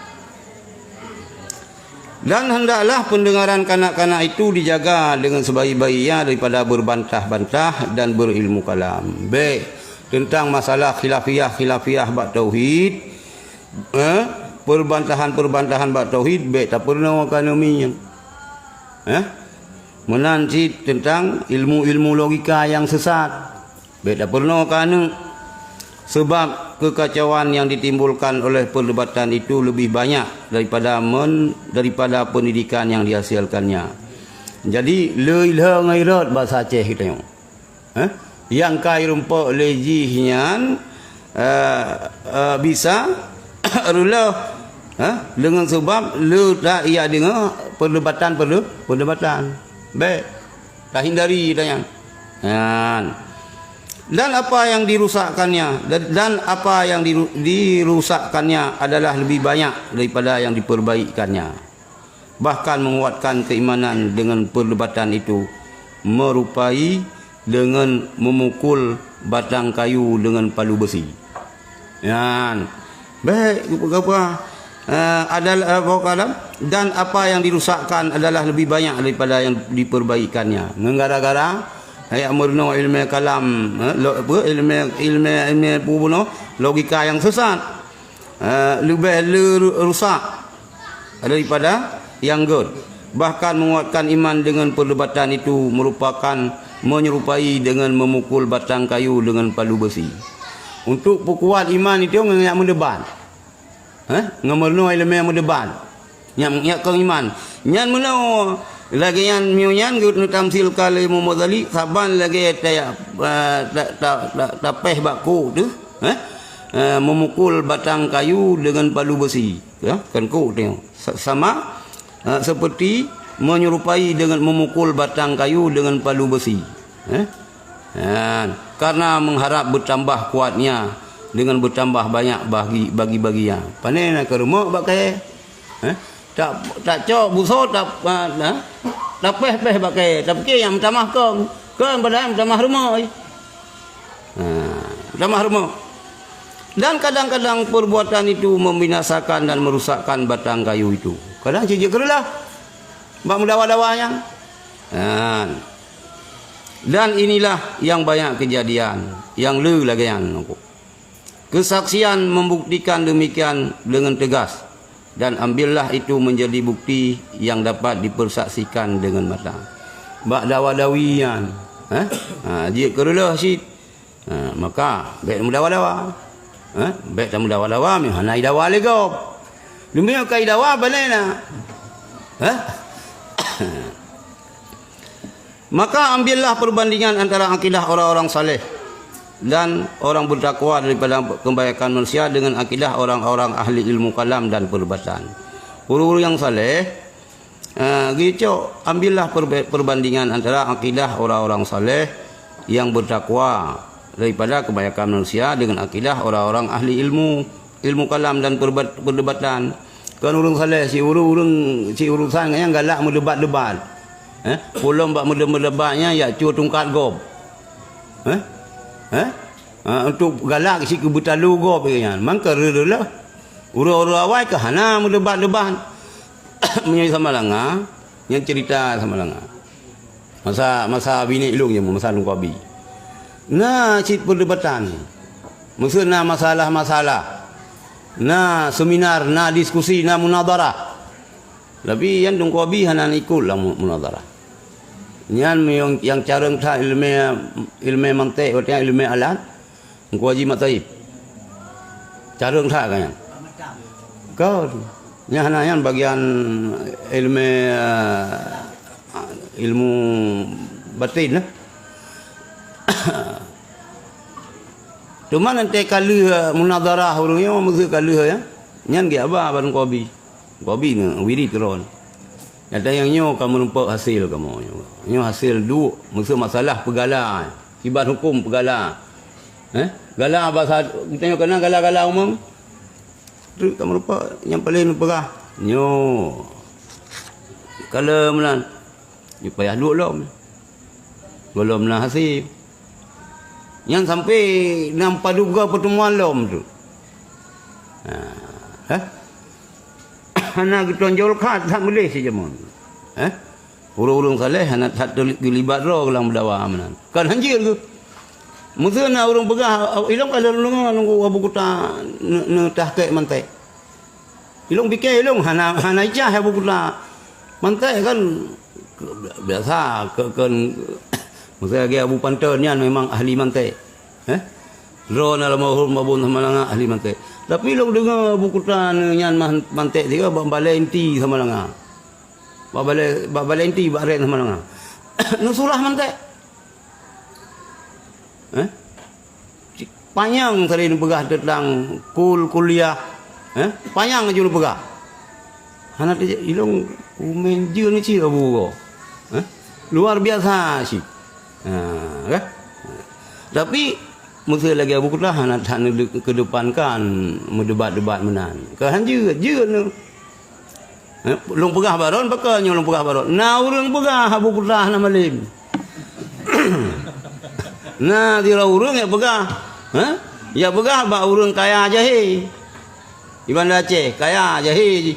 Dan hendaklah pendengaran kanak-kanak itu dijaga dengan sebaik-baiknya daripada berbantah-bantah dan berilmu kalam. Baik. Tentang masalah khilafiyah bab tauhid, perbantahan bab tauhid baik tak pernah ekonominya. Menanti tentang ilmu logika yang sesat, baik tak pernah kerana sebab kekacauan yang ditimbulkan oleh perdebatan itu lebih banyak daripada pendidikan yang dihasilkannya. Jadi lelah ngairat bahasa Aceh kita yang kai rumput lejihnya bisa rula Dengan sebab le dah ia dengar perdebatan. Baik. Tak hindari tanya. Dan apa yang dirusakkannya dan apa yang dirusakkannya adalah lebih banyak daripada yang diperbaikannya. Bahkan menguatkan keimanan dengan perdebatan itu merupai dengan memukul batang kayu dengan palu besi. Baik, apa adalah dan apa yang dirusakkan adalah lebih banyak daripada yang diperbaikannya. Gara-gara ayat murno ilmu kalam, ilmu logika yang sesat, lebih rusak daripada yang good. Bahkan menguatkan iman dengan perdebatan itu menyerupai dengan memukul batang kayu dengan palu besi. Untuk perkuat iman itu yang mendebat. Ngamurno ilmu yang mendebat. Yang ke iman. Yang mula lagi yang miuyan gut tamsil kali Muhammad saban lagi tak peh baku tu. Memukul batang kayu dengan palu besi. Kan ku tengok. Sama seperti menyerupai dengan memukul batang kayu dengan palu besi. Karena mengharap bertambah kuatnya dengan bertambah banyak bagi-baginya. Pandai nak ke rumah pakai. Tak cok busuk tak peh pakai. Tak fikir yang tamah kong. Kong padahal tamah rumah. Tamah rumah. Dan kadang-kadang perbuatan itu membinasakan dan merusakkan batang kayu itu. Kadang cicik kerelah. Bak mendawa-dawanya. Dan inilah yang banyak kejadian. Yang lu lagi yang kesaksian membuktikan demikian dengan tegas. Dan ambillah itu menjadi bukti yang dapat dipersaksikan dengan mata. Bak dawa-dawian. Jika kerelah si. Maka baik mendawa-dawa. Baik tak mendawa-dawa. Hanai dawa legop. Demi kai dawa balena. Maka ambillah perbandingan antara akidah orang-orang saleh dan orang bertakwa daripada kebaikan manusia dengan akidah orang-orang ahli ilmu kalam dan perdebatan. Guru-guru yang saleh, gitu, ambillah perbandingan antara akidah orang-orang saleh yang bertakwa daripada kebaikan manusia dengan akidah orang-orang ahli ilmu kalam dan perdebatan. Kan urang saleh si urusan yang galak mendebat-debat. Pulang bak mendebatnya ya cu tungkat gob. Untuk galak si kebutalu gob kan. Mangka rela. Ura-ura awai ke hana mendebat-debat. Menyai sama langa, yang cerita sama langa. Masa bini ilung je masa lung kobi. Nah, cit perdebatan. Maksudnya masalah-masalah. Nah, seminar, nah diskusi, nah munadarah. Tapi yang dong kobi hana ikut lah munadarah. Yang cara tak ilmu mantik atau ilmu alat, engkau haji mataib. Cara tak kan? Kau, yang hana yang bagian ilmu batin lah. Cuma nanti kali munadarah orangnya mesti kali ya. Nyan ge apa barang kobi. Kobi ni wiri turun. Kata yang nyo kamu nampak hasil kamu. Nyo hasil du mesti masalah pegala. Kibat hukum pegala. Gala bahasa kita kena gala-gala umum. Tu kamu nampak yang paling perah. Nyo. Kalau melan. Ni payah duk lom. Belum lah hasil. Yang sampai nampak juga pertemuan lom tu. Hana ditonjol kat tak boleh saja mon. Urung-urung saleh hana tak terlibat ro dalam berdakwah menan. Kan hanjir tu. Muzana urung pegah ilong kalau nunggu abu kuta ne tahqiq mantai. Ilong fikir ilong hana ijah abu kuta. Mantai kan biasa kan maksudnya dia Abu Pantan ni memang ahli mantik. Ro dalam mabun sama langa ahli mantik. Tapi long dengar buku tan nyan mantik dia bak balenti sama langa. Bak balenti bak ren sama langa. Nusulah mantik. Panjang tadi pegah tentang kuliah Payang aja lu pegah. Anak dia ilong umen je ni cik abu ko. Luar biasa sih. Kan? Tapi mesti lagi abu kutlah anak kedepankan mendebat-debat menan. Kan je ni. Long pegah baron bakal long pegah baron. Nah urang pegah abu kutlah nama lim. Nah dia urang ya pegah. Ya pegah ba urang kaya jahe. Di Banda Aceh kaya jahe.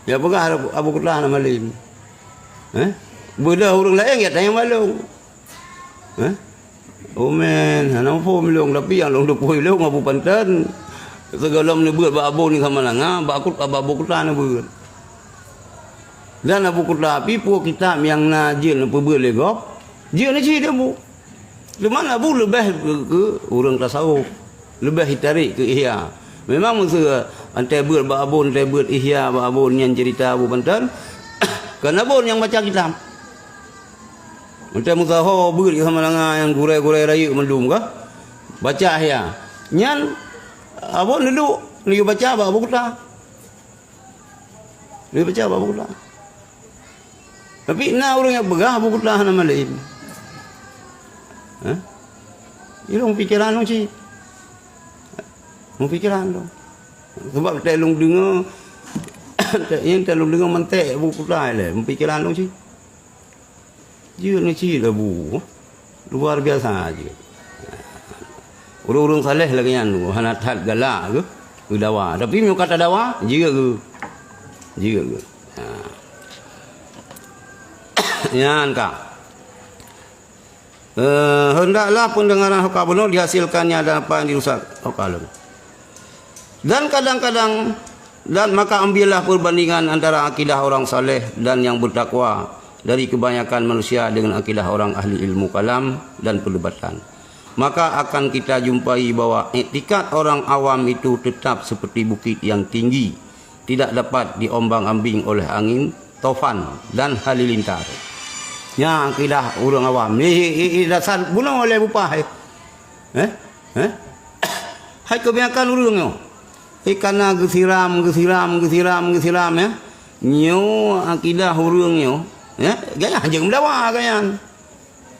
Ya pegah abu kutlah nama lim. Beda urang lain ya tanya malung. Oh men, anak pun melong tapi yang long depoi long abu pantan. Segala ni buat ba abu ni sama langa, ba abu kutlah na buat. Dan abu kutlah api pu kitab yang najil apa buat legop. Dia ni cik dia bu. Di mana abu lebih ke orang tasawuf. Lebih ditarik ke ihya. Memang masa antai buat ba abu, antai buat ihya ba abu yang cerita abu pantan. Kan abu yang baca kitab. Antai musaho buat sama langa yang gurai-gurai raya mendum kah? Baca ihya. Nyan abu duduk ni baca ba abu kutlah. Dia baca ba abu kutlah. Tapi nak orang yang begah abu kutlah nama lain. Ini pikiran dong cik. Pikiran dong. Sebab telung dengar yang telung dengar mentek abu kutlah le, pikiran dong cik. Dia ni cik abu. Luar biasa aja. Urung-urung saleh lagi yang tu, hanat hat galak ke dawa. Tapi mau kata dawa, jika ke. Yan kak. Hendaklah pendengaran hukam benar dihasilkannya dan apa yang dirusak hukam. Dan kadang-kadang maka ambillah perbandingan antara akidah orang saleh dan yang bertakwa dari kebanyakan manusia dengan akidah orang ahli ilmu kalam dan perdebatan. Maka akan kita jumpai bahwa etikat orang awam itu tetap seperti bukit yang tinggi, tidak dapat diombang-ambing oleh angin, taufan dan halilintar. Ya akidah orang awam ni dasar bunuh oleh bupah. Hai kebanyakan orang yo. Karena gesiram ya. Nyo akidah orang yo. Ya, gaya anjing mendawa gayan.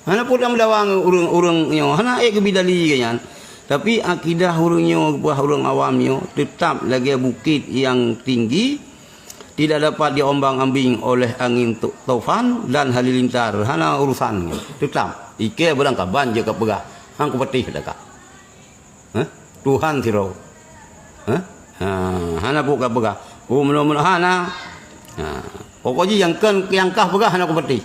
Hana pun mendawa orang nyo. Hana kebidali gayan. Tapi akidah orang nyo buah orang awam nyo tetap lagi bukit yang tinggi, tidak dapat diombang-ambing oleh angin taufan dan halilintar. Hana urusan tetap ike berang kaban je ka pegah hang ku petih dekat. Tuhan siro. Hana pu ka pegah. Mulo-mulo hana. Pokoknya yang kah pegah hana ku petih.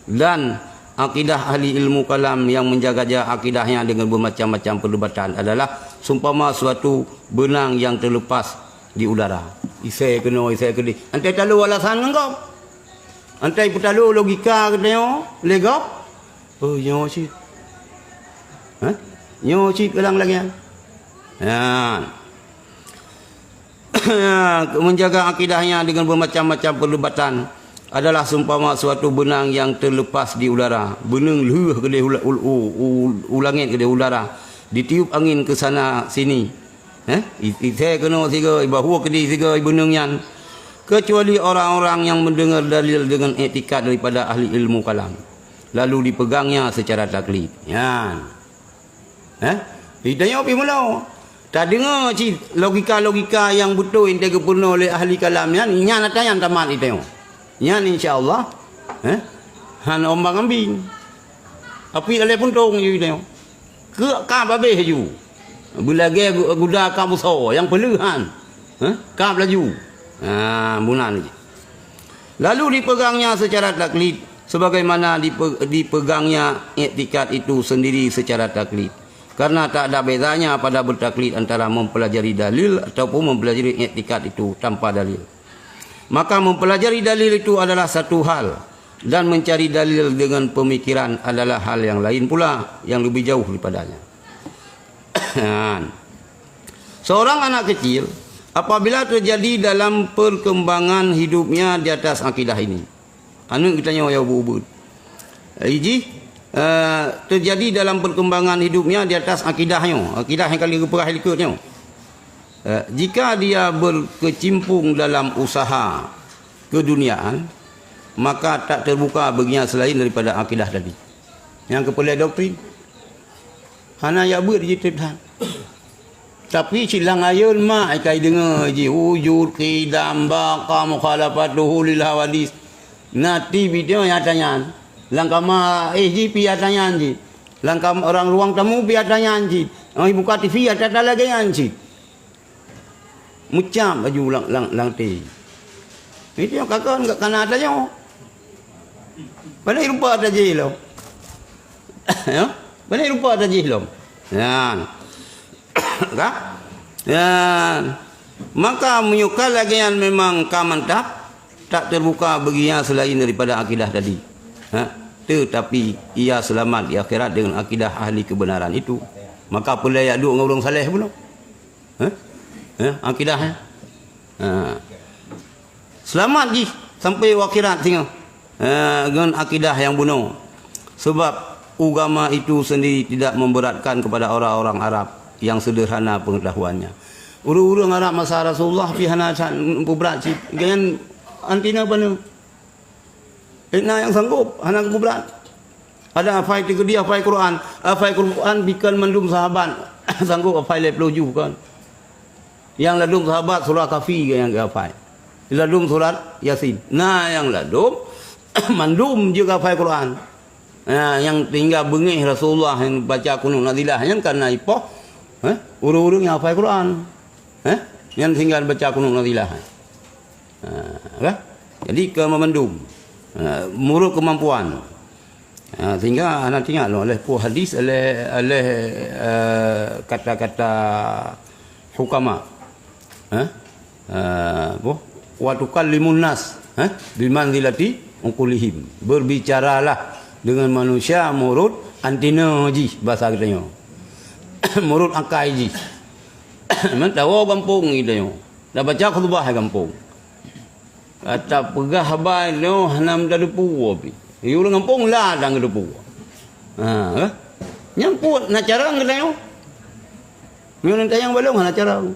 Dan akidah ahli ilmu kalam yang menjaga akidahnya dengan bermacam-macam perdebatan adalah sumpama suatu benang yang terlepas di udara. Isai kena. Antai talu alasan engkau. Antai putalu logika kena legap. Oh nyo cik. Nyo cik kelang lagi. Menjaga akidahnya dengan bermacam-macam perdebatan adalah sumpama suatu benang yang terlepas di udara. Benang leuh ke ulangit ke udara. Ditiup angin ke sana sini. Saya kena siga bahu kedi siga benang yan. Kecuali orang-orang yang mendengar dalil dengan etikat daripada ahli ilmu kalam, lalu dipegangnya secara taklid. Yan. Hidayah pi mula. Tak dengar cik logika-logika yang betul yang dipenuhi oleh ahli kalam yan. Yan atayan tamat itu. Yan insya-Allah. Han ombang-ambing. Api ale pun tong you itu. Ke ka babe ju. Bila ge guda ka muso yang peluhan. Ka laju. Bunan. Lalu dipegangnya secara taklid sebagaimana dipegangnya iktikad itu sendiri secara taklid. Karena tak ada bedanya pada bertaklid antara mempelajari dalil ataupun mempelajari iktikad itu tanpa dalil. Maka mempelajari dalil itu adalah satu hal dan mencari dalil dengan pemikiran adalah hal yang lain pula, yang lebih jauh daripadanya. Seorang anak kecil apabila terjadi dalam perkembangan hidupnya di atas akidah ini. Anu kita nyawa ya ubud. Terjadi dalam perkembangan hidupnya di atas akidahnya. Akidah yang kali keperah ikutnya. jika dia berkecimpung dalam usaha keduniaan, maka tak terbuka baginya selain daripada akidah tadi. Yang kepala doktrin hana ya ber je Tuhan. Tapi silang ayun mak kai dengar je wujud qidam baqa mukhalafatuhu lil hawadis. Nanti video yang tanya langkama ji pi tanya ji. Langkam orang ruang tamu pi tanya ji. Oh buka TV ada lagi ji. Mucam baju lang ti. Itu yang kakak enggak kana tanya. Pada rupa ada je lo. Ya? Pada rupa ada je lo. Ya. Kan? Ya. Maka menyukai lagi yang memang kamantap tak terbuka baginya selain daripada akidah tadi. Tetapi ia selamat di akhirat dengan akidah ahli kebenaran itu. Maka apa layak duduk dengan orang saleh pula? Akidah selamat je sampai akhirat tengok. Dengan akidah yang benar. Sebab agama itu sendiri tidak memberatkan kepada orang-orang Arab yang sederhana pengetahuannya. Urang-urang Arab masa Rasulullah pihana berat sih. Ganyan antina apa ni? Yang sanggup hana berat. Ada hafal tiga dia hafal Quran. Hafal Quran bikin mandum sahabat. Sanggup hafal 50 kan. Yang ladum sahabat surah Kafi yang hafal. Ladum surat Yasin. Nah yang ladum mandum juga hafal Quran. Yang tinggal bengih Rasulullah yang baca kunut nazilah yang karena ipoh urung-urung yang hafal Quran. Yang tinggal baca kunut nazilah. Jadi memandum murut kemampuan. Sehingga anak tengok oleh hadis oleh kata-kata hukama. Wa tukallimun nas bimanzilati uqulihim. Berbicaralah dengan manusia murut antina ji bahasa katanya. Murut akai ji. Mentawa kampung gitu. Dah baca khutbah kampung. Kata pegah habai no hanam dah depu api. Iu kampung lah dang depu. Nyampu nak carang katanya. Mun tayang balong nak carang.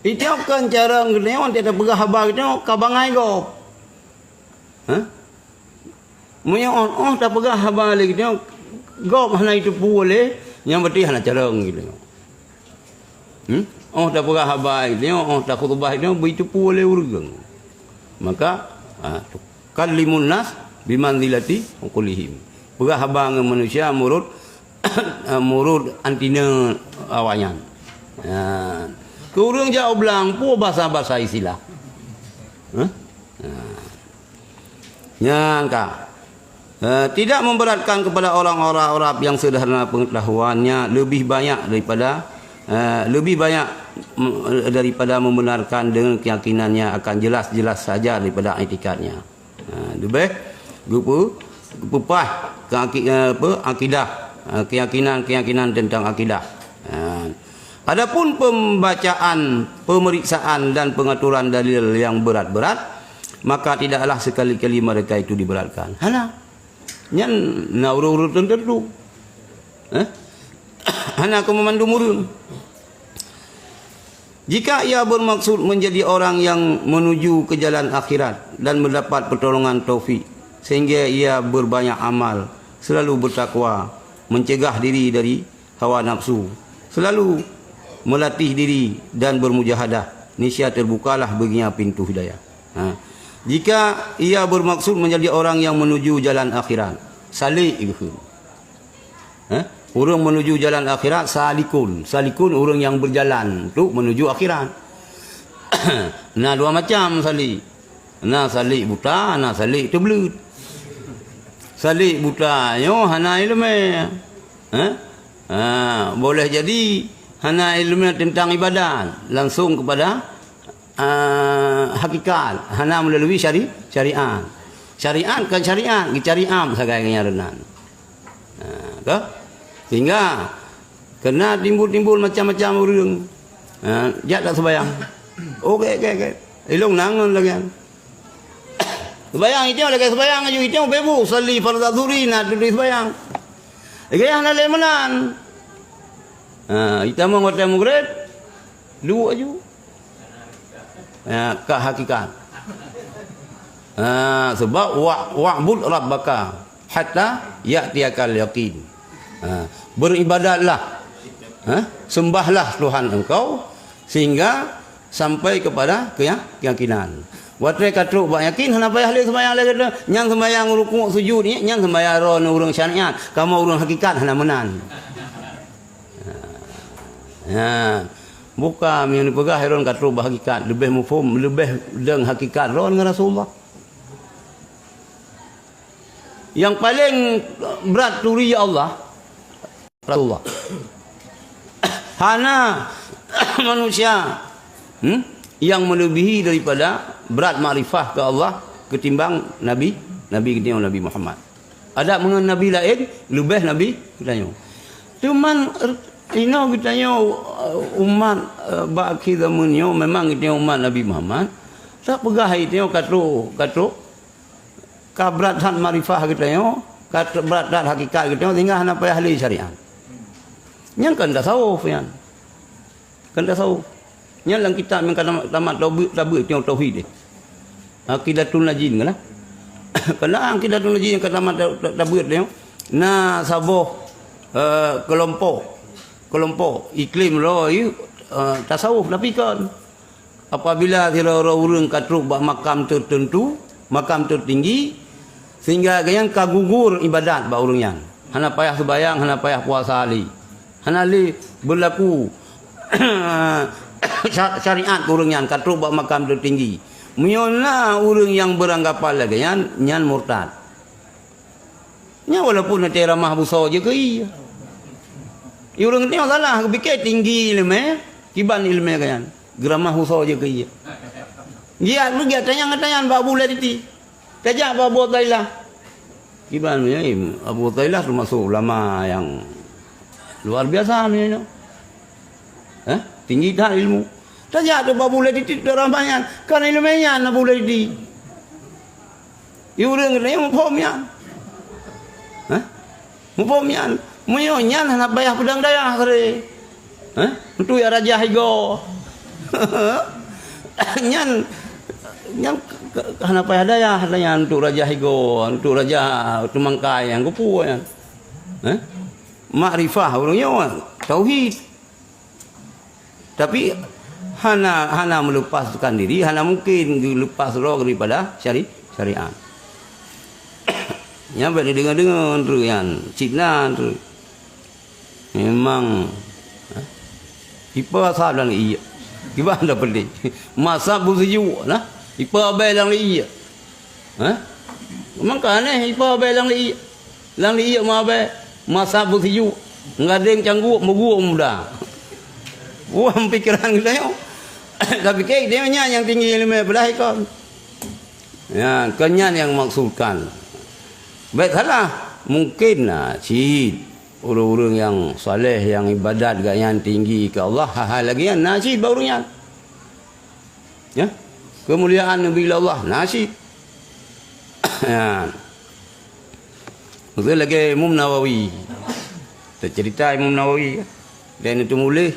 Itu kan carang katanya dia pegah habai katanya kabangai go. Munya tak pegah habai lagi katanya go mana itu boleh yang berarti nak carang gitu. Tak pegah habai katanya tak khutbah katanya begitu boleh urang. Maka kalimun nas bimanzilati uqulihim. Pegah habang manusia murut murut antina awanyan. Kurang jauh belang pu bahasa-bahasa istilah. Nyangka tidak memberatkan kepada orang-orang Arab yang sederhana pengetahuannya lebih banyak daripada membenarkan dengan keyakinannya akan jelas-jelas saja daripada etikadnya. Lebih gupah akidah, keyakinan tentang akidah. Adapun pembacaan, pemeriksaan dan pengaturan dalil yang berat-berat, maka tidaklah sekali-kali mereka itu diberatkan. Hana nyan na urut tertentu. Hana aku memandu murun. Jika ia bermaksud menjadi orang yang menuju ke jalan akhirat dan mendapat pertolongan taufik sehingga ia berbanyak amal, selalu bertakwa, mencegah diri dari hawa nafsu, selalu melatih diri dan bermujahadah, niscaya terbukalah baginya pintu hidayah. Jika ia bermaksud menjadi orang yang menuju jalan akhirat, salik gitu. Orang menuju jalan akhirat salikun. Salikun orang yang berjalan untuk menuju akhirat. Nah dua macam salik. Nah salik buta, nah salik terbelut. Salik buta yo hana ilmu. Boleh jadi hana ilmu tentang ibadat langsung kepada hakikat. Hana melalui syariat. Syariat kan syariat, syariat sagayanya renan. Sehingga kena timbul-timbul macam-macam orang. Jat tak sembahyang. Okey. Ilung nangon lagi. Sembahyang itu lagi sembahyang aja itu bebu sali fardhu zuhri nak duduk sembahyang. Gaya nak lemenan. Kita mau hotel maghrib. Dua je. Ke hakikat. Sebab wa'bud rabbaka hatta ya'tiyakal yaqin. Beribadatlah. Sembahlah Tuhan engkau sehingga sampai kepada keyakinan. Watai katruk bak yakin hana payah le sembahyang le kata nyang sembahyang rukuk sujud ni nyang sembahyang ron urang syariat kamu urang hakikat hana menan. Buka yang dipegah ron katruk bak hakikat lebih mufhum lebih deng hakikat ron dengan Rasulullah. Yang paling berat turi Allah Rasulullah. Hana manusia yang melebihi daripada berat makrifah ke Allah ketimbang Nabi ketimbang Nabi Muhammad. Ada mengenai Nabi lain lebih Nabi kitanya. Cuman kitanya umat baki zamannya memang kitanya umat Nabi Muhammad tak pegah kitanya katruk kabrat han makrifah kitanya kabrat dan hakikat kitanya tinggal hana payah ahli syariat. Yang kan tasawuf yang kan tasawuf. Nya dalam kitab yang tamat tabik tauhid ni. Aqidatul Najin kan lah. Kalau Aqidatul Najin yang tamat tabik dia, na sabuh kelompok iklim roi tasawuf tapi kan apabila orang katruk bak makam tertentu, makam tertinggi sehingga yang kagugur ibadat bak urang yang. Hana payah sembahyang, hana payah puasa ali. Hana li berlaku syariat urang yang katruk bak makam tertinggi. Miola urang yang beranggapan lagi nyan murtad. Nya walaupun nanti ramah busa je ke iya. Urang ni salah fikir tinggi ilmu, kiban ilmu kan. Geramah busa je ke iya. Dia lu dia tanya bak bulan titi. Tajak bak Abu Thailah. Kiban ni Abu Thailah termasuk ulama yang luar biasa ni. Tinggi dah ilmu. Tajak tu babu boleh ditit orang banyak. Kan ilmunya nak boleh di. Urang ni mufahamian. Mufahamian. Munyonya nak bayar pedang daya kare. Untuk ya raja higo. Nyan hana payah daya hanya untuk raja higo, untuk raja tumangkai yang kupu yang. Makrifah urangnya tauhid. Tapi hana melepaskan diri, hana mungkin lepas roh daripada syariat. Yang boleh dengar tu yang Cina tu. Memang ipa sah dalam iya. Kiba anda pedih. Masa busiyu nah. Ipa abai dalam iya. Memang kan ipa abai dalam iya. Dalam iya ma abai masa busiyu. Ngadeng canggu mugu muda. Buang pikiran kita yo. Tapi kek dia yang tinggi ilmu belah ikon. Ya, kenyan yang maksudkan. Baik salah. Mungkin cid orang-orang yang soleh yang ibadat gak yang tinggi ke Allah hal lagi yang nasib barunya. Ya. Kemuliaan Nabi Allah nasib. Ya. Betul lagi Imam Nawawi. Cerita Imam Nawawi dan itu mulai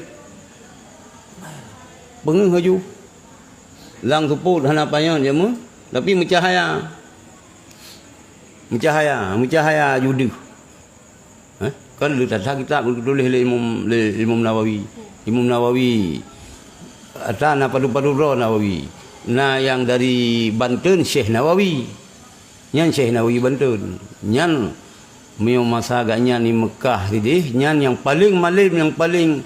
pengeng haju lang suput hana payon je mu tapi mencahaya judu kan lu tak kitab tulis oleh Imam Nawawi atana padu-padu Nawawi nah yang dari Banten Syekh Nawawi nyan Syekh Nawawi Banten nyan mio masa agaknya ni Mekah tadi nyan yang paling malim yang paling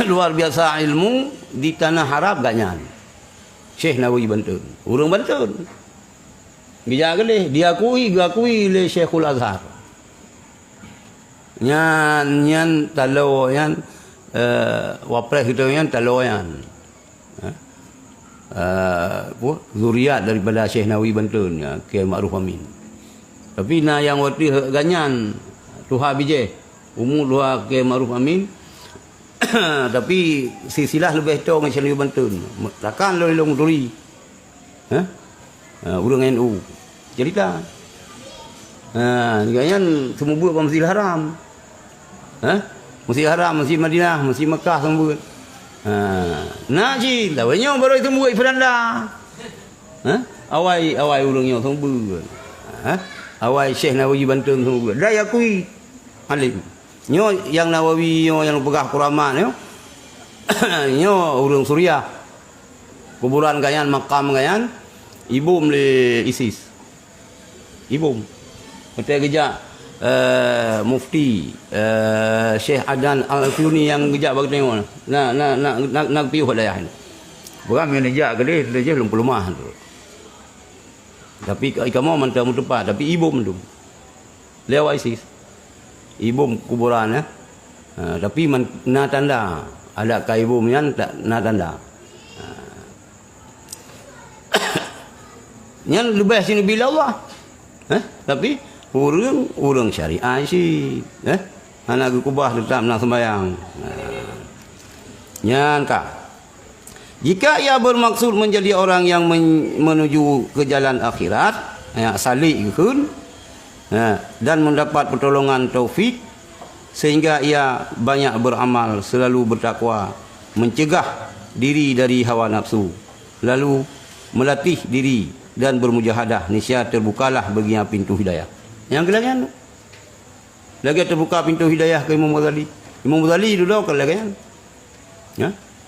luar biasa ilmu di tanah Arab gaknya. Syekh Nawawi Banten. Orang Banten. Bija geleh diakui oleh Syekhul Azhar. Nyan talau yan wapres kita yan talau yan. Zuriat daripada Syekh Nawawi Banten ya, Kiai Ma'ruf Amin. Tapi yang waktu ganyan tuha bije umur luar Kiai Ma'ruf Amin. Tapi silsilah lebih tahu dengan Syekh Banten. Takkan lolong turi. Urang NU. Cerita. Ganyan semua buat Masjidil Haram. Masjidil Haram, Masjid Madinah, Masjid Mekah semua. Nak ji, lawanya baru itu buat beranda. Awai urangnya sembuh. Awai Syekh Nawawi Banten sembuh. Dah akui alim. Nyo yang Nawawi yang pegah kuramat nyo. Nyo urang Suriah. Kuburan gayan makam gayan ibum le ISIS. Ibum. Betul gejak mufti Syekh Adan Al-Funi yang gejak bagi tengok nak piuh dayah ni. Bukan yang gejak ke dia belum pelumah tu. Tapi kamu mantap tepat tapi ibum tu. Lewat ISIS. Ibum kuburan ya. Tapi na tanda ada ka ibum yang tak na tanda. Yang lebih sini bila Allah. Tapi urang syariah si. Anak kubah tetap nak sembahyang. Nyangka. Jika ia bermaksud menjadi orang yang menuju ke jalan akhirat, salik kun, dan mendapat pertolongan taufik, sehingga ia banyak beramal, selalu bertakwa, mencegah diri dari hawa nafsu, lalu melatih diri dan bermujahadah, niscaya terbukalah baginya pintu hidayah. Yang kelagian lagi terbuka pintu hidayah ke Imam Ghazali. Imam Ghazali dulu kan lagian.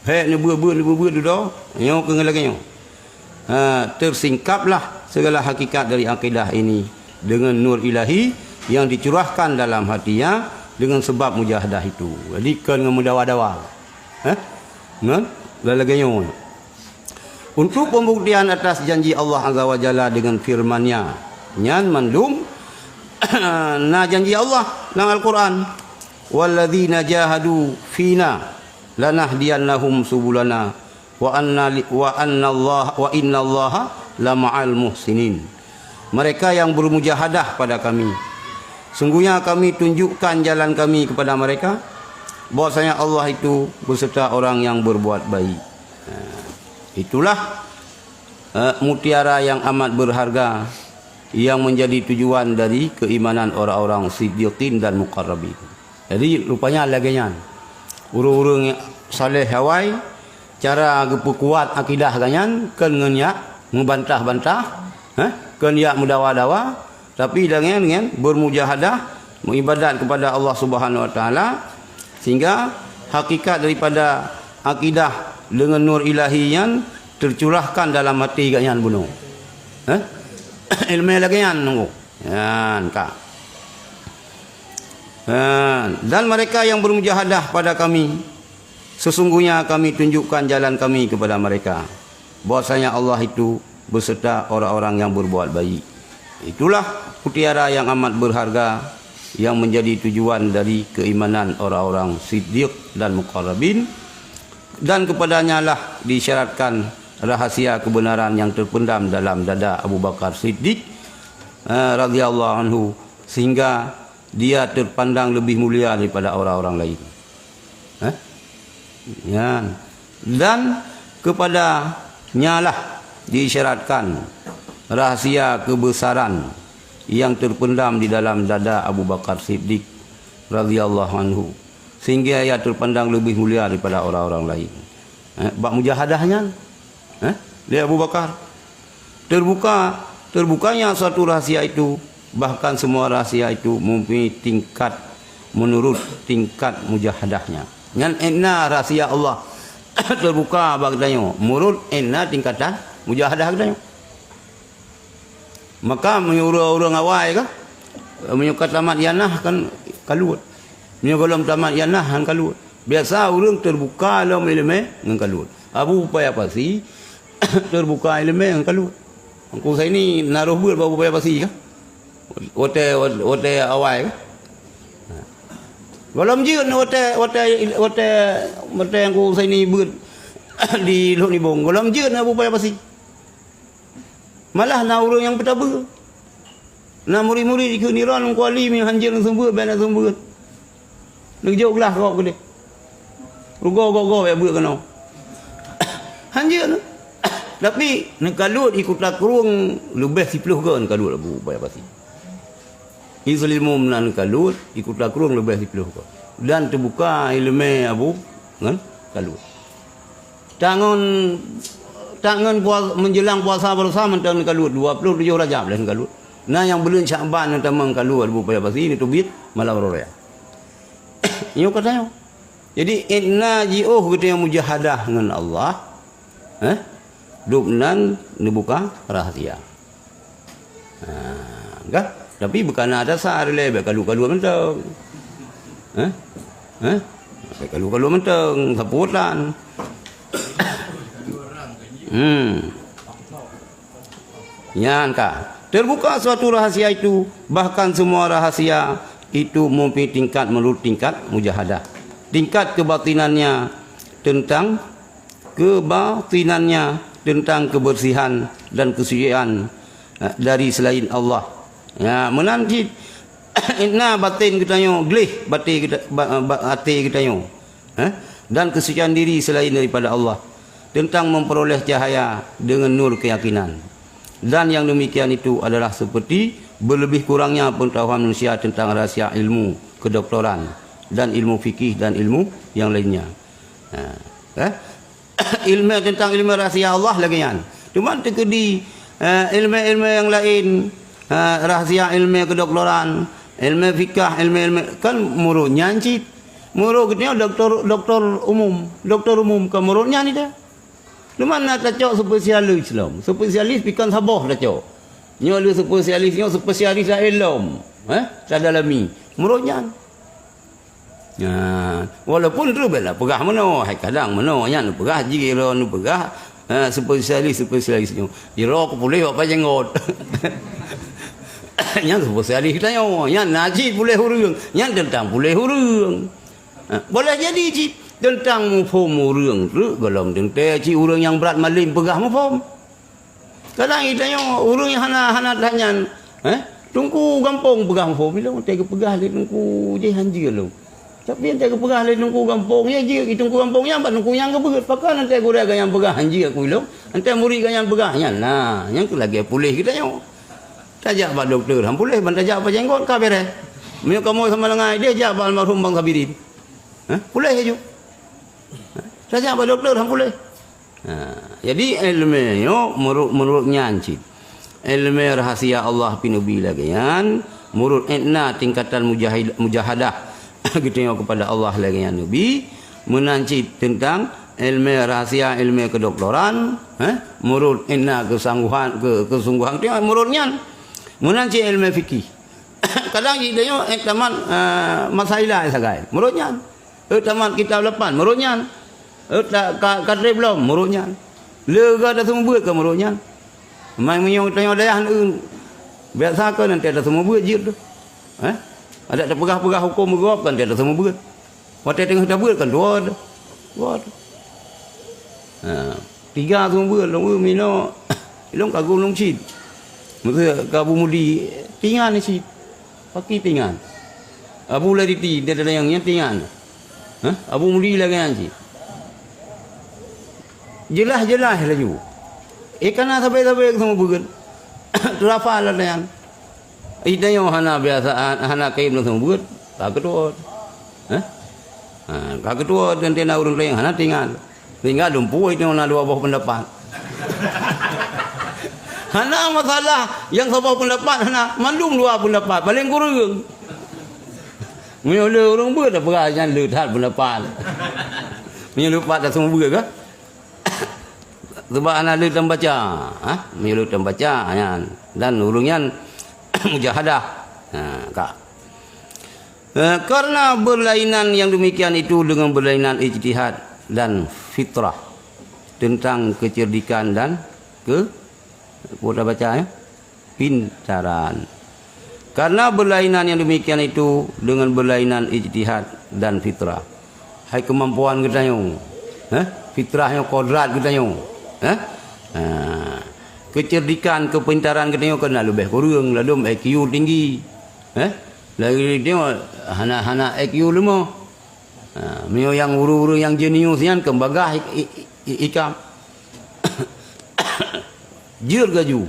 Hei ni buat dulu. Yang kelagian. Tersingkaplah segala hakikat dari akidah ini dengan nur ilahi yang dicurahkan dalam hatinya dengan sebab mujahadah itu. Jadi kan ngemudawa-dawa. Lalagian. Untuk pembuktian atas janji Allah Azza wa Jalla dengan firman-Nya, nyan mandum na janji Allah dalam Al-Quran, walladzina jahadu fina lanahdiyannahum subulana wa innallaha lama'al muhsinin. Mereka yang bermujahadah pada kami, sungguhnya kami tunjukkan jalan kami kepada mereka, bahwasanya Allah itu beserta orang yang berbuat baik. Itulah mutiara yang amat berharga yang menjadi tujuan dari keimanan orang-orang siddiqin dan muqarrabin. Jadi rupanya lagian urang-urang saleh hawai cara gepu kuat akidah ganyan kan ngenya membantah-bantah, kan ya mudawa-dawa, tapi dengan bermujahadah mengibadat kepada Allah Subhanahu wa taala, sehingga hakikat daripada akidah dengan nur ilahiyan tercurahkan dalam hati ganyan bunuh. Ilmu lagian nunggu. Dan mereka yang bermujahadah pada kami, sesungguhnya kami tunjukkan jalan kami kepada mereka, bahwasanya Allah itu beserta orang-orang yang berbuat baik. Itulah mutiara yang amat berharga yang menjadi tujuan dari keimanan orang-orang siddiq dan muqarrabin, dan kepadanya lah disyaratkan rahasia kebenaran yang terpendam dalam dada Abu Bakar Siddiq radhiyallahu anhu, sehingga dia terpandang lebih mulia daripada orang-orang lain. Dan kepadanya lah diisyaratkan rahasia kebesaran yang terpendam di dalam dada Abu Bakar Siddiq radhiyallahu anhu, sehingga ia terpandang lebih mulia daripada orang-orang lain. Bab mujahadahnya dia Abu Bakar terbukanya suatu rahasia itu, bahkan semua rahasia itu mempunyai tingkat menurut tingkat mujahadahnya. Yang inna rahasia Allah terbuka bagdanya menurut inna tingkatan mujahadah bagdanya. Maka menyuruh orang awal ke menyukat tamat yanah kan kalut, menyuruh tamat yanah kan kalut. Biasa orang terbuka dalam ilmu dengan kalut. Abu upaya pasti terbuka ilmu dengan kalut. Aku saya ni naruh buat babu upaya pasti ke? Ote awal ke? Kalau mjun ote yang aku saya ni buat di Lok Nibong. Kalau mjun abu upaya pasti. Malah na orang yang pertama. Na murid-murid ikut niran kuali mi hanjir sumber bana sumber. Nak jauhlah kau ke dia. Rugo ya buat kena. Hanjir. Tapi nak kalut ikut lakurung lebih 10 kan kalut abu bayar pasti. Islimu menan kalut ikut lakurung lebih 10 kan. Dan terbuka ilmu abu kan kalut. tangan puasa, menjelang puasa bersama tahun kalut 27 Rajab dan kalut. Nah yang bulan Syaban yang tamang kalut buaya pasti ini tubit malam raya. Yo katanya. Jadi inna ji'uh kita yang mujahadah dengan Allah. Duknan dibuka rahasia. Enggak? Tapi bukan ada sehari lebih kalu-kalu menteng. Kalu-kalu menteng saputan. Yan kah? Terbuka suatu rahasia itu, bahkan semua rahasia itu mempunyai tingkat menurut tingkat mujahadah. Tingkat kebatinannya tentang kebersihan dan kesucian dari selain Allah. Ya, menanti inna batin kita yo, glih hati kita yo. Dan kesucian diri selain daripada Allah. Tentang memperoleh cahaya dengan nur keyakinan. Dan yang demikian itu adalah seperti berlebih kurangnya pengetahuan manusia tentang rahasia ilmu kedokteran dan ilmu fikih dan ilmu yang lainnya. Ilmu tentang ilmu rahasia Allah lagi kan. Cuma terkedi ilmu-ilmu yang lain, rahasia ilmu kedokteran, ilmu fikih, ilmu kan murut nyancit. Murut kita doktor umum kan murutnya ni dah. Cuma nak cak spesialis Islam. Spesialis pikan sabah dah cak. Nyo lu spesialis dah ilmu. Sadalami. Murutnya. Walaupun tu bela pegah mana, hai kadang mana yang pegah jira nu pegah spesialis nyo. Jira ko boleh apa jenggot. Yang spesialis kita nyo, yang najis boleh hurung, yang tentang boleh hurung. Boleh jadi cik tentang mufhum urang tu golong tentang cik urang yang berat malim pegah mufhum. Kadang kita nyo urang yang hana tanya, tungku gampang pegah mufhum bila tega pegah le tungku je hanji lo. Tapi yang tega pegah le tungku gampang ya je tungku gampang yang tungku yang ke berat pakai nanti gurau yang pegah hanji aku lo. Nanti murid yang pegahnya. Nah, yang tu lagi pulih kita nyo. Tajak pak doktor, ham pulih ban tajak apa jenggot ka beres. Mio kamu sama lengai dia jak pak almarhum Bang Sabirin. Pulih aja. Saja apa doktor ham pulih. Jadi ilmu menurut nyancit. Ilmu rahasia Allah pinubi lagi kan. Menurut inna tingkatan mujahadah kita kepada Allah lagi yang nabi menancit tentang ilmu rahasia ilmu kedokteran, menurut inna kesungguhan dia menurutnya menancit ilmu fikih. Kadang dia tamat masailah sagai. Menurutnya tamat kitab lepan menurutnya. Kadre belum menurutnya. Lega dah semua buat ke menurutnya. Mai menyong tanya dayah biasa ke nanti ada semua buat je tu. Ada pegah-pegah hukum berapa kan dia ada semua buat. Waktu tengah dah buat kan dua. Tiga semua buat long mino. Long kagum long cid. Masa kabu mudi tinggal ni cid. Pakai tinggal. Abu lagi dia ada yang tinggal. Abu mudi lagi anji. Jelas laju. Ikan sampai semua bukan. Terapa lah yang. Ida yang hana biasa hana kaim semua bukan. Tak kedua. Tak kedua dan tina urang lain hana tinggal. Tinggal dumpu itu hana dua buah pendapat. Hana masalah yang sebuah pendapat hana mandum dua pendapat paling kurang. Mula orang buat dah perasaan letak pendapat. Lupa dah semua buat ke? Sebab anak dia baca, milu baca dan urungnya mujahadah. Kak. Karena berlainan yang demikian itu dengan berlainan ijtihad dan fitrah tentang kecerdikan dan kita baca pintaran. Karena berlainan yang demikian itu dengan berlainan ijtihad dan fitrah. Hai kemampuan kita yang, fitrahnya kodrat kita yang. Kecerdikan, kepintaran kita kena lebih kurang, lalu IQ tinggi. Lagi dia hana IQ lemah. Mio yang uru-uru yang jenius yang kembagah ikam. Jir gaju.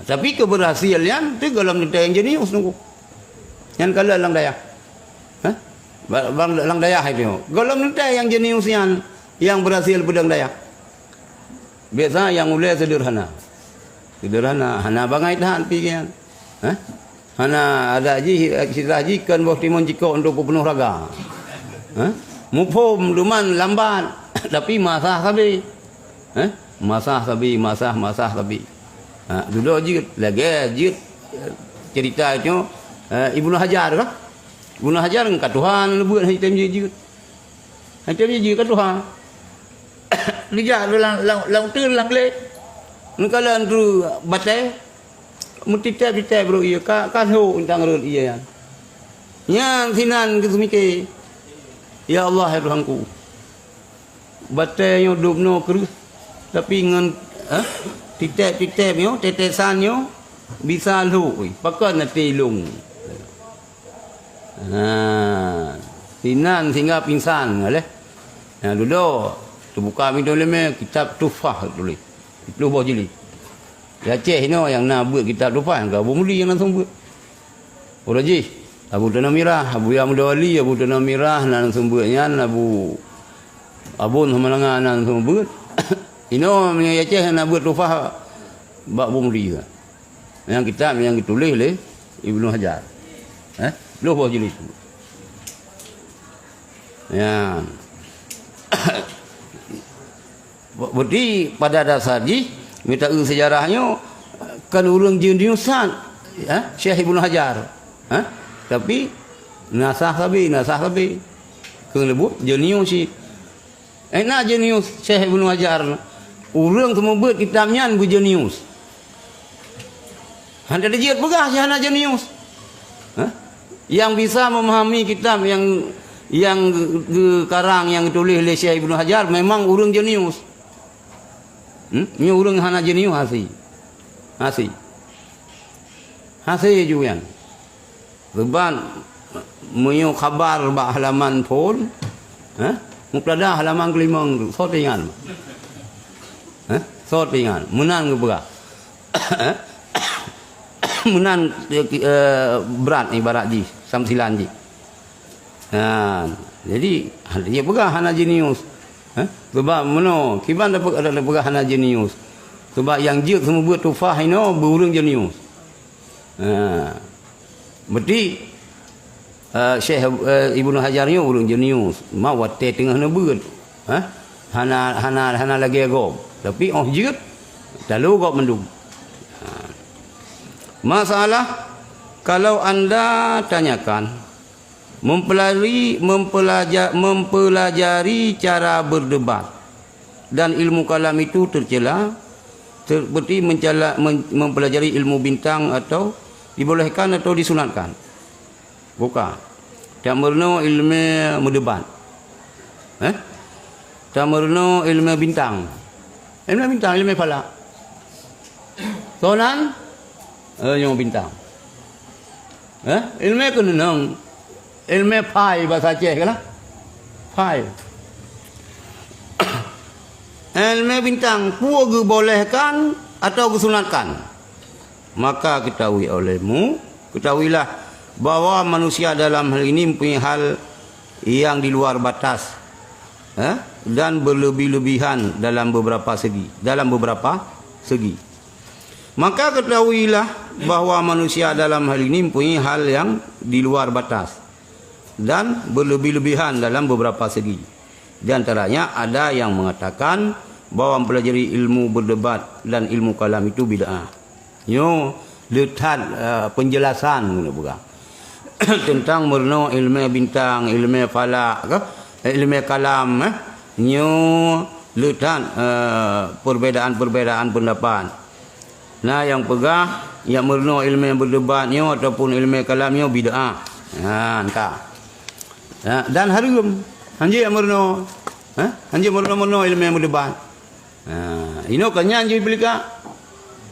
Tapi keberhasilan tu kalau kita yang jenius nunggu. Yang kalau lang daya. Bang lang daya itu. Kalau kita yang jenius yang yang berhasil pedang dayak. Biasa yang mulai sederhana. Sederhana, hana bangai tahan pikiran. Hana ada haji kan bos timun jiko untuk penuh raga. Mupom luman lambat tapi masah sabi. Masah sabi. Dulu lagi cerita itu Ibnu Hajar kah? Ibnu Hajar kat Tuhan lebut hitam je. Hitam je kat Tuhan. Lihat lang tu lang le. Nukala tu batai mutita bro iya ka ho tang rut iya. Yang sinan ke mikir. Ya Allah ya Tuhanku. Batai yo dubno kerus tapi ngan titap yo tetesan yo bisa lu pakai nanti lung. Sinan sehingga pingsan leh. Dulu terbuka minum leme kitab Tufah tulis. Itu bawa jeli. Aceh ni yang nak buat kitab Tufah enggak boleh yang langsung buat. Orang ji, Abu Tanah Mirah, Abu Ya Mudawali, Abu Tanah Mirah langsung buatnya Abu Abun Hamalangan langsung buat. Ino yang Aceh nak buat Tufah bak boleh. Yang kitab yang ditulis oleh Ibnu Hajar. Lu bawa jeli. Ya. Berarti pada dasarnya minta sejarahnya kan urang jeniusan Syekh Ibnu Hajar. Tapi nasah sabi ke lebut jenius si enak jenius Syekh Ibnu Hajar urang semua buat kitabnya bu jenius. Hanya dia pegah jana jenius. Yang bisa memahami kitab yang karang yang ditulis oleh Syekh Ibnu Hajar memang urang jenius. Ni urang hana jenius hasi juga. Leban menyo khabar ba halaman pun mubtada halaman kelima so tingan. So tingan menan ke berah. Menan berat ibarat ji samsilan ji. Jadi dia pegah hana jenius. Sebab mana kiban dapat ada pegah hana jenius. Sebab yang jek semua buat Tufah ino berurang jenius. Berarti Syekh Ibnu Hajar ni urang jenius. Mau wate tengah na buat. Hana lagi agak. Tapi jek lalu kau mendung. Masalah kalau anda tanyakan mempelajari cara berdebat dan ilmu kalam itu tercela seperti mempelajari ilmu bintang atau dibolehkan atau disunatkan. Bukan. Tak merno ilmu berdebat. Tak merno ilmu bintang. Ilmu falak. Soalan ilmu bintang. Ilmu kenenang. Ilmu pai bahasa Aceh kan? Pai. Ilmu bintang puagu bolehkan atau kesunatkan. Maka ketahuilah bahwa manusia dalam hal ini mempunyai hal yang di luar batas dan berlebih-lebihan dalam beberapa segi. Maka ketahuilah bahwa manusia dalam hal ini mempunyai hal yang di luar batas dan berlebih-lebihan dalam beberapa segi. Di antaranya ada yang mengatakan bahwa mempelajari ilmu berdebat dan ilmu kalam itu bid'ah. Yo letak penjelasan bukan tentang merno ilmu bintang, ilmu falak, ilmu kalam. Yo letak perbezaan pendapat. Nah yang pegah yang merno ilmu berdebatnya ataupun ilmu kalamnya bid'ah. Entah. Dan harum hanji amurno hanji amurno ilmu berdebat. Ino kanyan je pelika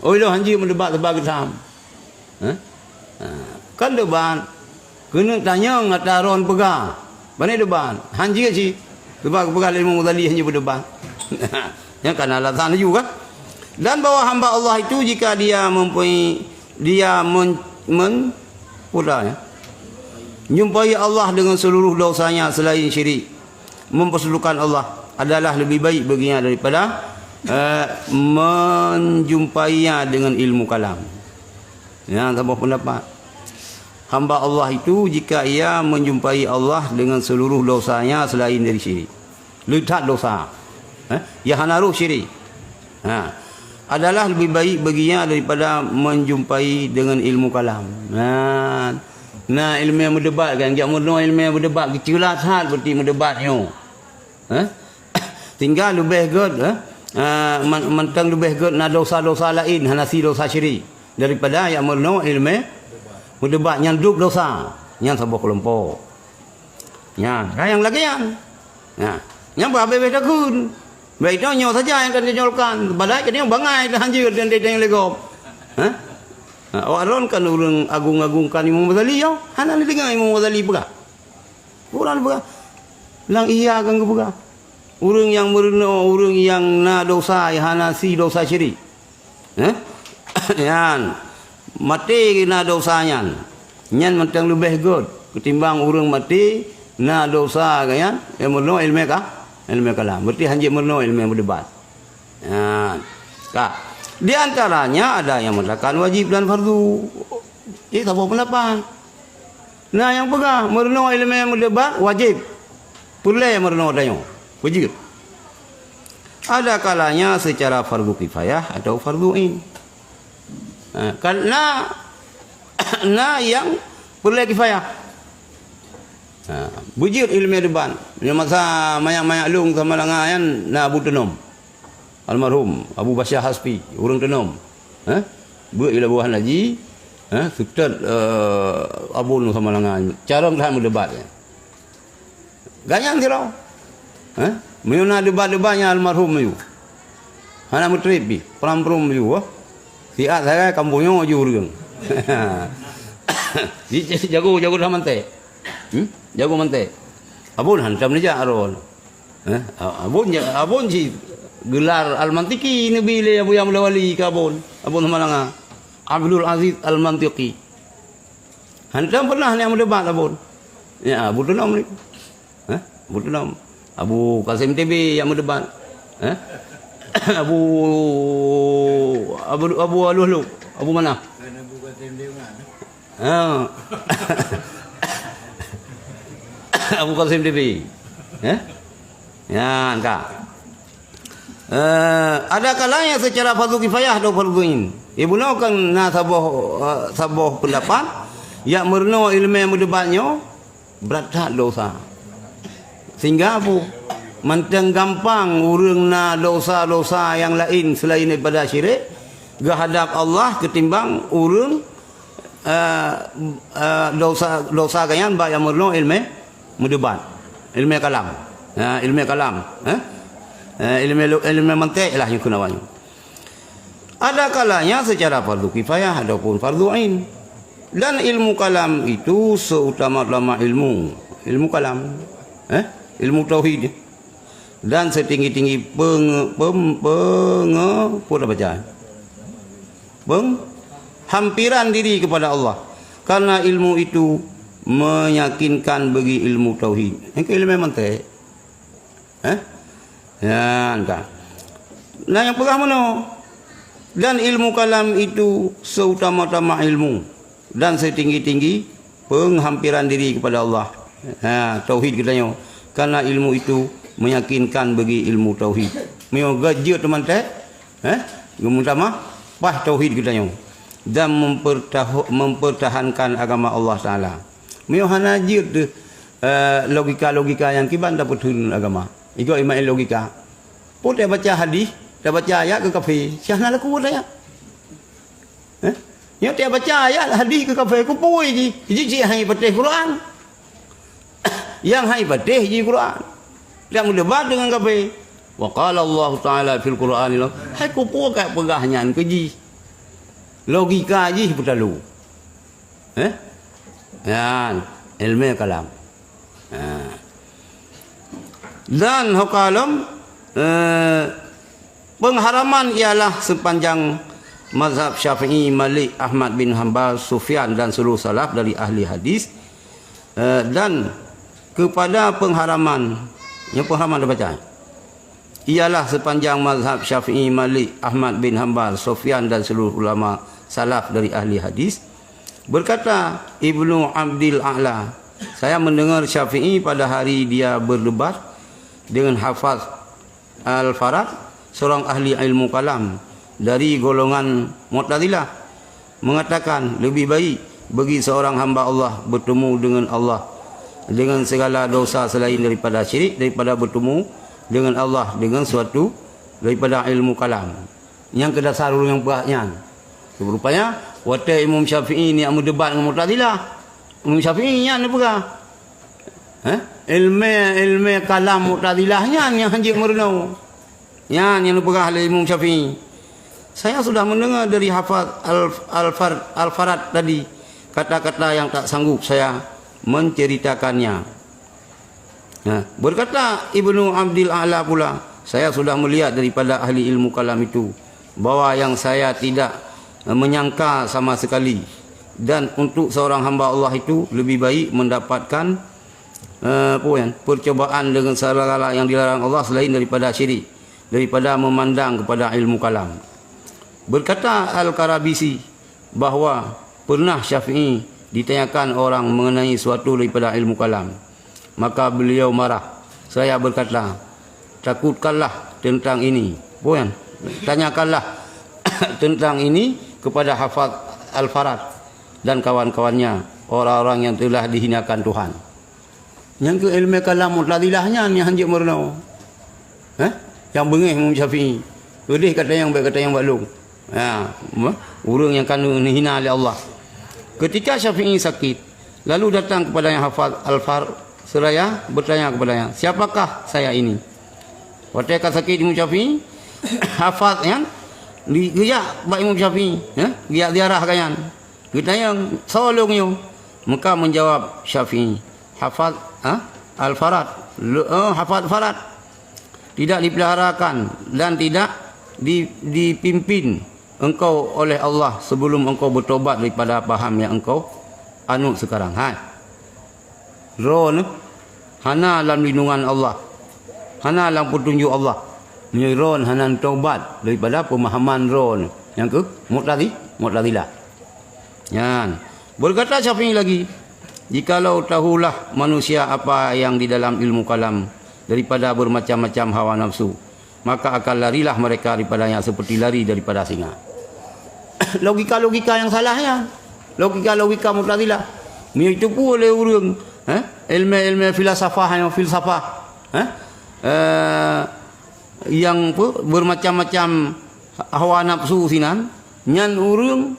oilo hanji berdebat sebagai sam. Kan debat kena tanya ngataron pegah bani debat hanji si sebab pegah ilmu mudali hanji berdebat. Yang kan alasan juga. Dan bahwa hamba Allah itu jika dia mempunyai menjumpai Allah dengan seluruh dosanya selain syirik, mempersekutukan Allah, adalah lebih baik baginya daripada menjumpainya dengan ilmu kalam. Ya, tambah pendapat. Hamba Allah itu jika ia menjumpai Allah dengan seluruh dosanya selain dari syirik. Letak dosa. Ya hanaruh syirik. Adalah lebih baik baginya daripada menjumpai dengan ilmu kalam. Nah, ilmu yang berdebat kan, jak murno ilmu yang berdebat kecilah sangat berarti mendebatnya. Tinggal lebih good, mentang lebih good na dosa-dosa lain, hanasi dosa syirik daripada yang murno ilmu berdebat nyanduk dosa, yang sebuah kelompok. Ya, yang lagi yang. Ya, yang berhabis takun. Baik itu nyo saja yang akan dinyolkan. Padahal dia bangai dah hanjir dan dia yang legop. Orang kan orang agung-agungkan Imam Ghazali yo. Hana ni dengar Imam Ghazali pula. Orang pula. Lang iya kan ke pula. Orang yang merena, orang yang na dosa, hana si dosa syirik. Yan. Mati na dosanya. Nyan mentang lebih good ketimbang orang mati na dosa kan. Yang merena ilmu kah? Ilmu kalam. Berarti hanya merno ilmu yang berdebat. Di antaranya ada yang mengatakan wajib dan fardu. Tak apa pendapat. Nah, yang pegang merno ilmu yang berdebat wajib. Boleh merno tanya. Wajib. Ada kalanya secara fardu kifayah atau fardu ain. Karena yang boleh kifayah. Bujir ilmu deban. Masa mayak-mayak lung sama langayan na Abu Tenom. Almarhum Abu Basyah Hasbi, orang Tenom. Ila buah haji, sutad abun sama langayan. Cara dah berdebat. Ganyang sirau. Meuna debat-debatnya almarhum you. Hana mutribi, peram-peram you. Siat saya kampungnya ju urang. Jago dah mantai. Jago mantai. Abun hantam ni jak aron. Abun si gelar Al-Mantiki Nabi le Abu Yamla Wali ka abun. Abun malanga. Abdul Aziz Al-Mantiki. Hantam pernah ni mendebat abun. Ya, Abu Tenom ni. Abu Tenom. Abu Qasim TV yang mendebat. Abu Alu Abu mana? Abu Qasim TV mana? Abu Qasim TV. Ya, enggak. Ada kalanya secara fardu kifayah atau fardu ain. Ibu nak kan na saboh pendapat yang merno ilmu yang berdebatnya berat dosa. Sehingga apa? Mentang gampang urang na dosa-dosa yang lain selain daripada syirik kehadap Allah ketimbang urang dosa kayan ba yang merno ilmu mendebat, ilmu kalam, ilmu kalam, ilmu mantik lah yang kunawanya. Ada kalanya secara fardu kifayah ataupun fardu ain. Dan ilmu kalam itu seutama-utama ilmu kalam, ilmu tauhid. Dan setinggi-tinggi hampiran diri kepada Allah. Karena ilmu itu meyakinkan bagi ilmu tauhid. Yang ilmu mantik. Ya, entah. Nah, yang pegang mana? Dan ilmu kalam itu seutama-utama ilmu dan setinggi-tinggi penghampiran diri kepada Allah. Tauhid katanya. Karena ilmu itu meyakinkan bagi ilmu tauhid. Meo gajut teman teh. Gemutama pas tauhid katanya. Dan mempertahankan agama Allah Taala. Meo hanajir tu logika-logika yang kiban dapat hun agama. Ikut imam logika. Pun dia baca hadis, dia baca ayat ke kafe. Siapa nak laku dia? Yang dia baca ayat hadis ke kafe ku pui ji. Ji hai patih Quran. Yang hai patih ji Quran. Dia berdebat dengan kafe. Wa qala Allah Taala fil Quran. Hai ku pu kat pegahnya ke ji. Logika ji perlu. Ya, ilmu kalam. Dan hukum pengharaman ialah sepanjang mazhab Syafi'i, Malik, Ahmad bin Hanbal, Sufyan dan seluruh salaf dari ahli hadis. Dan kepada pengharaman, yang pengharaman dah baca. ialah sepanjang mazhab Syafi'i, Malik, Ahmad bin Hanbal, Sufyan dan seluruh ulama salaf dari ahli hadis. Berkata Ibnu Abdil A'la, saya mendengar Syafi'i pada hari dia berdebat dengan Hafaz Al-Farad, seorang ahli ilmu kalam dari golongan Mu'tazilah, mengatakan lebih baik bagi seorang hamba Allah bertemu dengan Allah dengan segala dosa selain daripada syirik, daripada bertemu dengan Allah dengan suatu daripada ilmu kalam yang kedasar yang beratnya. Rupanya waktu Imam Syafi'i ni amu debat dengan Mu'tazilah, Imam Syafi'i yang apa? Ilmu kalam Mu'tazilahnya yang hanjik merenau. Yang lupa oleh Imam Syafi'i. Saya sudah mendengar dari Hafaz Al-Farad tadi kata-kata yang tak sanggup saya menceritakannya. Berkata Ibnu Abdil A'la pula, saya sudah melihat daripada ahli ilmu kalam itu bahawa yang saya tidak menyangka sama sekali, dan untuk seorang hamba Allah itu lebih baik mendapatkan percobaan dengan segala yang dilarang Allah selain daripada syirik, daripada memandang kepada ilmu kalam. Berkata Al-Karabisi bahawa pernah Syafi'i ditanyakan orang mengenai suatu daripada ilmu kalam, maka beliau marah. Saya berkata, takutkanlah tentang ini, tanyakanlah tentang ini kepada Hafaz Al-Farad dan kawan-kawannya, orang-orang yang telah dihinakan Tuhan. Yang ke ilmu kalam Mu'tazilahnya ni hanjik merenau. Yang bengih Imam Syafi'i. Kedih kata yang baik, kata yang balung. Orang yang kena hina oleh Allah. Ketika Syafi'i sakit, lalu datang kepada yang Hafaz Al-Farad seraya bertanya kepadanya, siapakah saya ini? Waktu sakit Imam Syafi'i, Hafaz yang digerak bak Imam Syafi'i, dia diarah kayan. Kita yang solongnya, maka menjawab Syafi'i, Hafaz Al-Farad, Hafaz Farad tidak dipeliharakan dan tidak dipimpin engkau oleh Allah sebelum engkau bertobat daripada paham yang engkau anut sekarang. Ron hana dalam lindungan Allah, hana dalam petunjuk Allah. Ni ron hana taubat daripada pemahaman ron yang ke Mu'tazilah. Yan. Berkata Syafi'i lagi, jikalau tahulah manusia apa yang di dalam ilmu kalam daripada bermacam-macam hawa nafsu, maka akan larilah mereka daripadanya seperti lari daripada singa. Logika-logika yang salahnya, logika-logika Mu'tazilah. Ni itu pun oleh orang ilmu filsafah yang bermacam-macam hawa nafsu sinan, nyan urang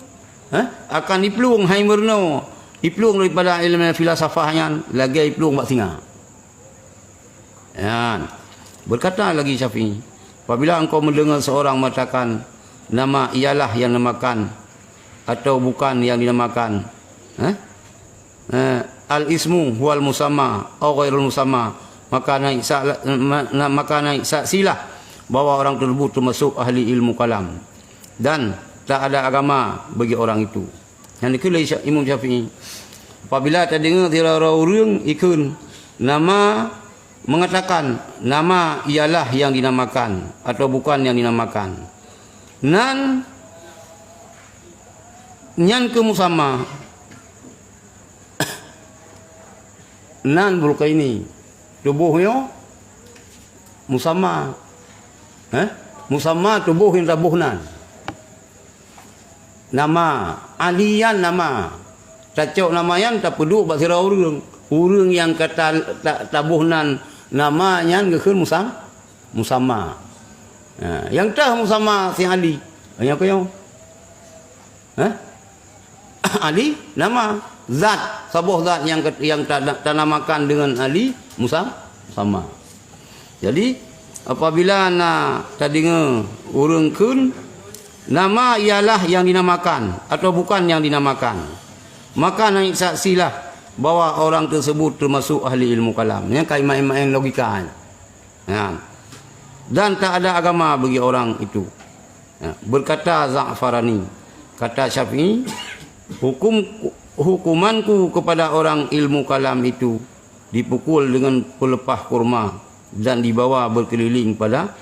akan dipelung hai merno, dipelung daripada ilmu filsafahnya lagi dipelung bak singa. Berkata lagi Syafi'i, apabila engkau mendengar seorang mengatakan nama ialah yang dinamakan atau bukan yang dinamakan, al-ismu huwal musamma atau ghairul musamma, maka naik saksilah bahawa orang tersebut termasuk ahli ilmu kalam dan tak ada agama bagi orang itu. Yang dikira Imam Syafi'i, apabila terdengar tiada orang ikun nama mengatakan nama ialah yang dinamakan atau bukan yang dinamakan, nan nyan ke musamma, nan beruka ini tubuhnya musamma, musamma tubuh yang tabuhnan, nama alian nama cacok nama yang tak peduk bak sira orang yang kata tabuhnan namanya ngekun musamma. Yang tah musamma si Ali. Yang apa yang? Ali nama zat, sebuah zat yang tanamakan dengan Ali musamma. Jadi apabila nak tadinga urang kun nama ialah yang dinamakan atau bukan yang dinamakan, maka naik saksilah bahawa orang tersebut termasuk ahli ilmu kalam. Yang kaimat-kaimat logika. Dan tak ada agama bagi orang itu. Berkata Za'farani, kata Syafi'i, hukumanku kepada orang ilmu kalam itu dipukul dengan pelepah kurma dan dibawa berkeliling pada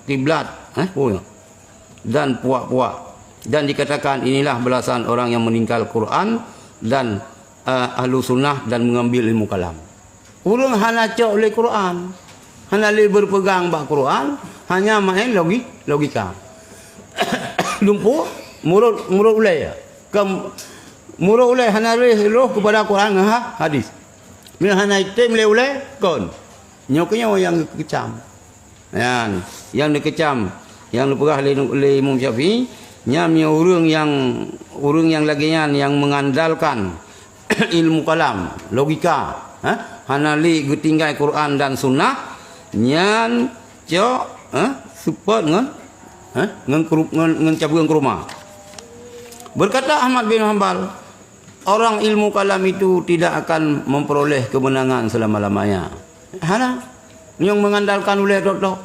kiblat, dan puak-puak. Dan dikatakan inilah belasan orang yang meninggal Quran dan ahlu sunnah dan mengambil ilmu kalam. Urang hana cok oleh Quran, hana le berpegang bak Quran, hanya main logika. Lumpuh murut ulai murut ulai hana roh kepada Quran hadis. Bila hana item le ulai kon. Nyoknya yang kecam. Yang dikecam, yang diperah oleh Imam Syafi'i, nyamnya orang yang lagian yang mengandalkan ilmu kalam, logika, hana li tinggal Quran dan sunnah, nyan cok support ngan cabung ke rumah. Berkata Ahmad bin Hanbal, orang ilmu kalam itu tidak akan memperoleh kemenangan selama-lamanya. Hana yang mengandalkan oleh doktor.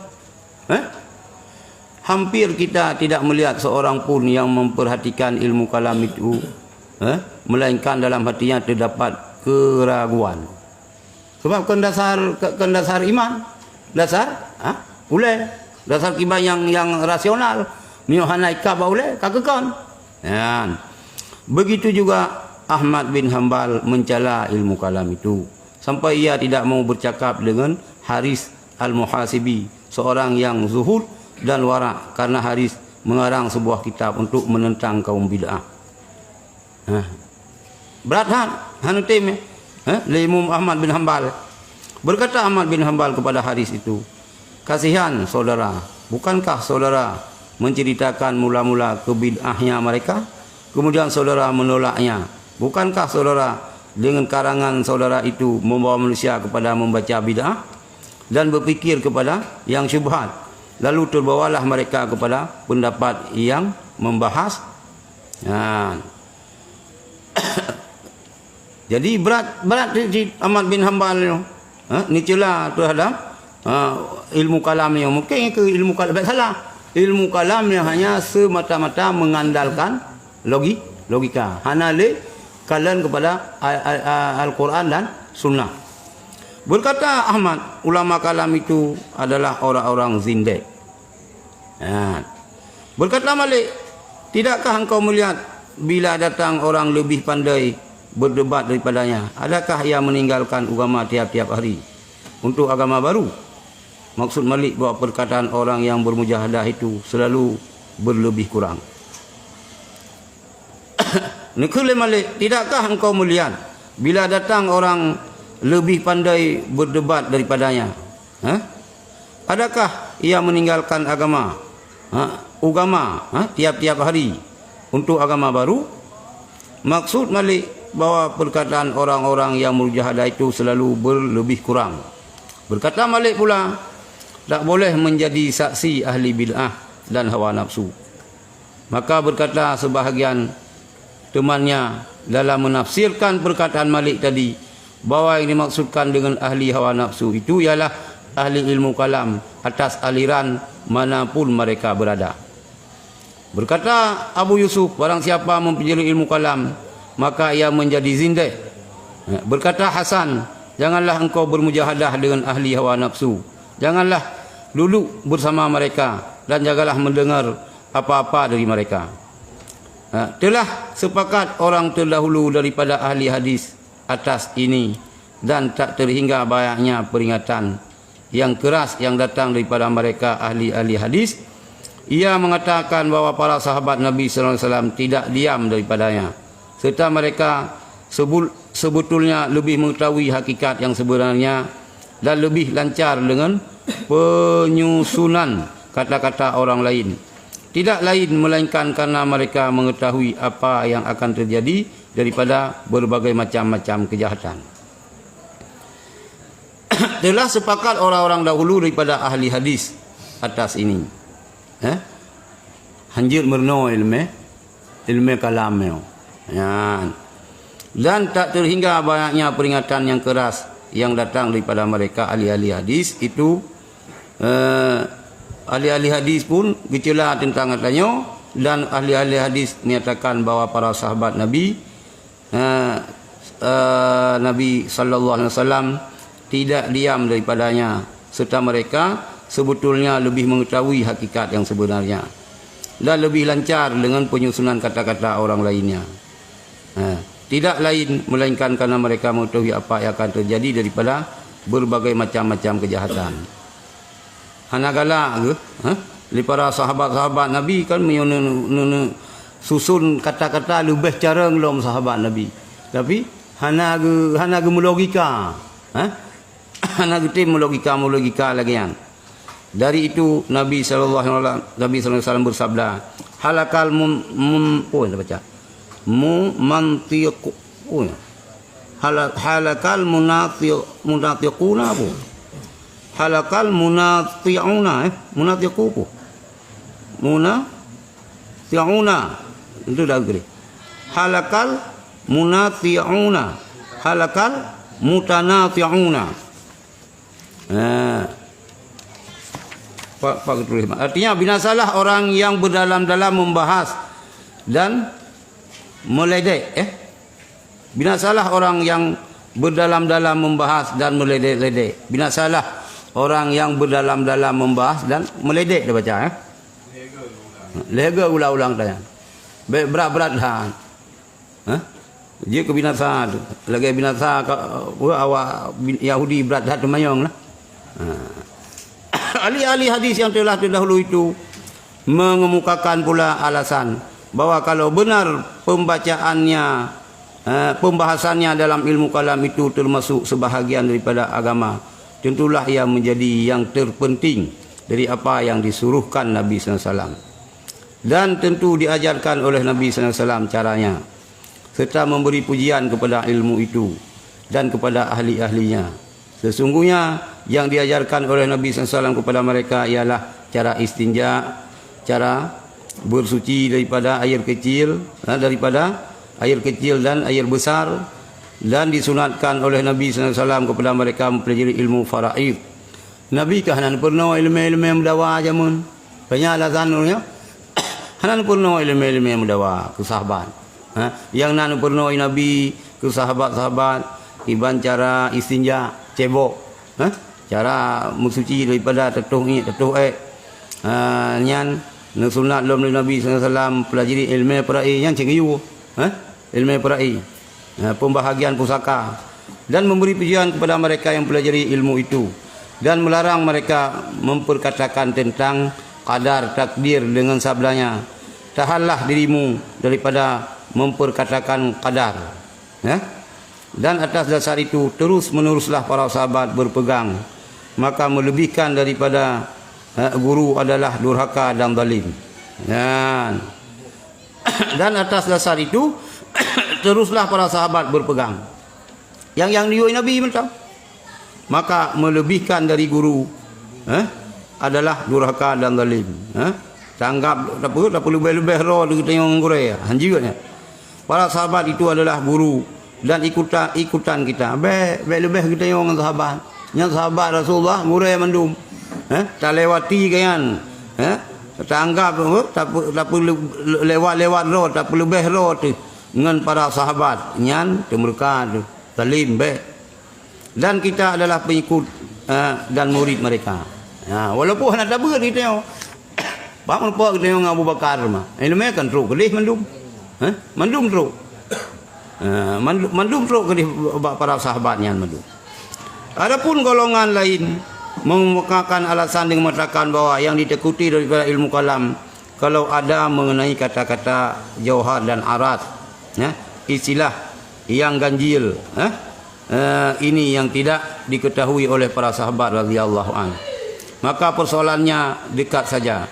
Hampir kita tidak melihat seorang pun yang memperhatikan ilmu kalam itu, melainkan dalam hatinya terdapat keraguan. Sebab kan dasar iman, dasar dasar kibar yang rasional. Nio hanai ka baule kakekon. Begitu juga Ahmad bin Hanbal mencela ilmu kalam itu sampai ia tidak mau bercakap dengan Haris Al-Muhasibi, seorang yang zuhud dan wara, karena Haris mengarang sebuah kitab untuk menentang kaum bid'ah. Berat hanutim Imam Ahmad bin Hanbal. Berkata Ahmad bin Hanbal kepada Haris itu, kasihan saudara, bukankah saudara menceritakan mula-mula kebid'ahnya mereka, kemudian saudara menolaknya? Bukankah saudara dengan karangan saudara itu membawa manusia kepada membaca bid'ah dan berfikir kepada yang syubhat, lalu terbawalah mereka kepada pendapat yang membahas. Jadi berat Ahmad bin Hanbal ni celah terhadap ilmu kalamnya. Mungkin ke ilmu kalam salah. Ilmu kalamnya hanya semata-mata mengandalkan logika. Hana le kalian kepada Al-Quran dan Sunnah. Berkata Ahmad, ulama kalam itu adalah orang-orang zindik. Berkata Malik, tidakkah engkau melihat bila datang orang lebih pandai berdebat daripadanya, adakah ia meninggalkan agama tiap-tiap hari untuk agama baru? Maksud Malik bahawa perkataan orang yang bermujahadah itu selalu berlebih kurang. Nekule Malik, tidakkah engkau melihat bila datang orang lebih pandai berdebat daripadanya, adakah ia meninggalkan agama tiap-tiap hari untuk agama baru? Maksud Malik bahawa perkataan orang-orang yang mujahadah itu selalu berlebih kurang. Berkata Malik pula, tak boleh menjadi saksi ahli bid'ah dan hawa nafsu. Maka berkata sebahagian temannya dalam menafsirkan perkataan Malik tadi, bahawa yang dimaksudkan dengan ahli hawa nafsu itu ialah ahli ilmu kalam atas aliran manapun mereka berada. Berkata Abu Yusuf, barang siapa mempelajari ilmu kalam, maka ia menjadi zindik. Berkata Hasan, janganlah engkau bermujahadah dengan ahli hawa nafsu. Janganlah duduk bersama mereka dan janganlah mendengar apa-apa dari mereka. Telah sepakat orang terdahulu daripada ahli hadis atas ini, dan tak terhingga banyaknya peringatan yang keras yang datang daripada mereka ahli-ahli hadis. Ia mengatakan bahawa para sahabat Nabi sallallahu alaihi wasallam tidak diam daripadanya, serta mereka sebetulnya lebih mengetahui hakikat yang sebenarnya dan lebih lancar dengan penyusunan kata-kata orang lain. Tidak lain melainkan karena mereka mengetahui apa yang akan terjadi daripada berbagai macam-macam kejahatan. Telah sepakat orang-orang dahulu daripada ahli hadis atas ini. Hanjir merno ilmu kalam. Dan tak terhingga banyaknya peringatan yang keras yang datang daripada mereka ahli-ahli hadis itu. Ahli-ahli hadis pun gecelah tentang katanya, dan ahli-ahli hadis menyatakan bahawa para sahabat Nabi Nabi sallallahu alaihi wasallam tidak diam daripadanya, serta mereka sebetulnya lebih mengetahui hakikat yang sebenarnya dan lebih lancar dengan penyusunan kata-kata orang lainnya. Tidak lain melainkan karena mereka mengetahui apa yang akan terjadi daripada berbagai macam-macam kejahatan. Hanagala ke? Para sahabat-sahabat Nabi kan susun kata-kata lebih cara ngelom sahabat Nabi. Tapi hana logika. Hana tim logika lagi yang. Dari itu Nabi sallallahu alaihi wasallam bersabda, halakal baca. Halakal munatiquna apa? Halakal munati'una munatiqu apa? Munati'una itu dah gede. Halakal munati'una, halakal mutanati'una. Artinya binasalah orang yang berdalam-dalam membahas dan meledek. Binasalah orang yang berdalam-dalam membahas dan meledek-ledek. Binasalah orang yang berdalam-dalam membahas dan meledek. Dia baca lega ulang-ulang tanya. Berat-berat dah. Dia kebinasaan. Lagi binasa awak Yahudi berat dah temayong lah. Ahli-ahli hadis yang telah terdahulu itu mengemukakan pula alasan bahawa kalau benar pembahasannya dalam ilmu kalam itu termasuk sebahagian daripada agama, tentulah ia menjadi yang terpenting dari apa yang disuruhkan Nabi SAW, dan tentu diajarkan oleh Nabi SAW caranya, serta memberi pujian kepada ilmu itu dan kepada ahli-ahlinya. Sesungguhnya yang diajarkan oleh Nabi SAW kepada mereka ialah cara istinja, cara bersuci daripada air kecil dan air besar, dan disunatkan oleh Nabi SAW kepada mereka mempelajari ilmu faraid. Nabi kah hanan pernah ilmu-ilmu mendawa jamun? Banyak alasannya. Hanan pernah ilmu-ilmu mendawa ke sahabat. Yang nan pernah Nabi ke sahabat-sahabat iban cara istinja, cebok, cara bersuci daripada tetuh nyan sunat lom Nabi SAW pelajari ilmu perai yang cengayu, ilmu perai, pembahagian pusaka, dan memberi pujian kepada mereka yang pelajari ilmu itu, dan melarang mereka memperkatakan tentang qadar takdir dengan sabdanya, tahanlah dirimu daripada memperkatakan qadar. Dan atas dasar itu terus meneruslah para sahabat berpegang, maka melebihkan daripada guru adalah durhaka dan zalim. Dan atas dasar itu teruslah para sahabat berpegang yang diui Nabi mentang, maka melebihkan dari guru adalah durhaka dan zalim. Tanggap tak perlu lebih-lebih roh kita yang ngurai hanjirnya. Para sahabat itu adalah guru dan ikutan kita. Lebih kita yang sahabat. Yang sahabat Rasulullah ngurai mandum. Tak lewati kan. Tak anggap tak perlu lewat roh, tak perlu lebih roh tu dengan para sahabat. Nyan mereka tu zalim baik. Dan kita adalah pengikut dan murid mereka. Walaupun nak tabur kita tengok. Pak lupa kita tengok Abu Bakar mah. Ilmu kan teruk kelih mandum. Mandum teruk. Mandum teruk ke para sahabatnya mandum. Adapun golongan lain mengemukakan alasan dengan mengatakan bahawa yang ditekuti daripada ilmu kalam kalau ada mengenai kata-kata jauhar dan arat, istilah yang ganjil, ini yang tidak diketahui oleh para sahabat radhiyallahu anhu, maka persoalannya dekat saja,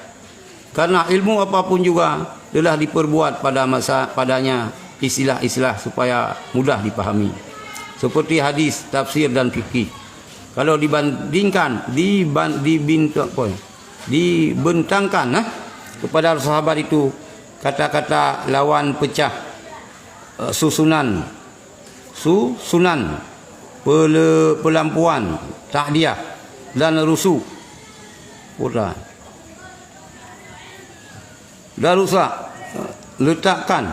karena ilmu apapun juga telah diperbuat pada masa padanya istilah-istilah supaya mudah dipahami, seperti hadis, tafsir dan fikih. Kalau dibentangkan kepada sahabat itu kata-kata lawan pecah, susunan, pelampuan, ta'diyah dan rusuh, dan rusak, letakkan,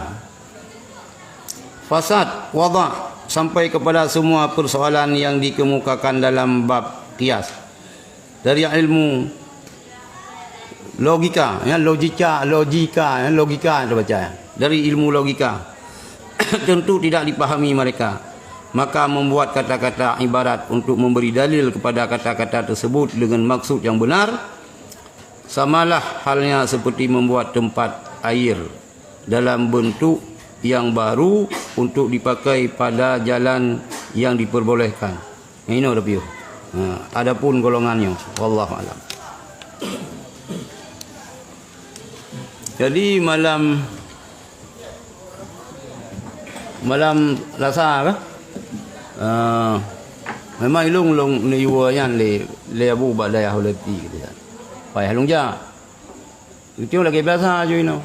fasad, wada' sampai kepada semua persoalan yang dikemukakan dalam bab qiyas dari ilmu logika, ya, logika kita baca, ya. Dari ilmu logika tentu tidak dipahami mereka, maka membuat kata-kata ibarat untuk memberi dalil kepada kata-kata tersebut dengan maksud yang benar, samalah halnya seperti membuat tempat air dalam bentuk yang baru untuk dipakai pada jalan yang diperbolehkan. Ini ada piu. Adapun golongannya, wallahu alam. Jadi malam Selasa kah? Memang ilung ni yuayan le abu badai hulati gitu. Pai halung ja. Itu lagi biasa aja ini.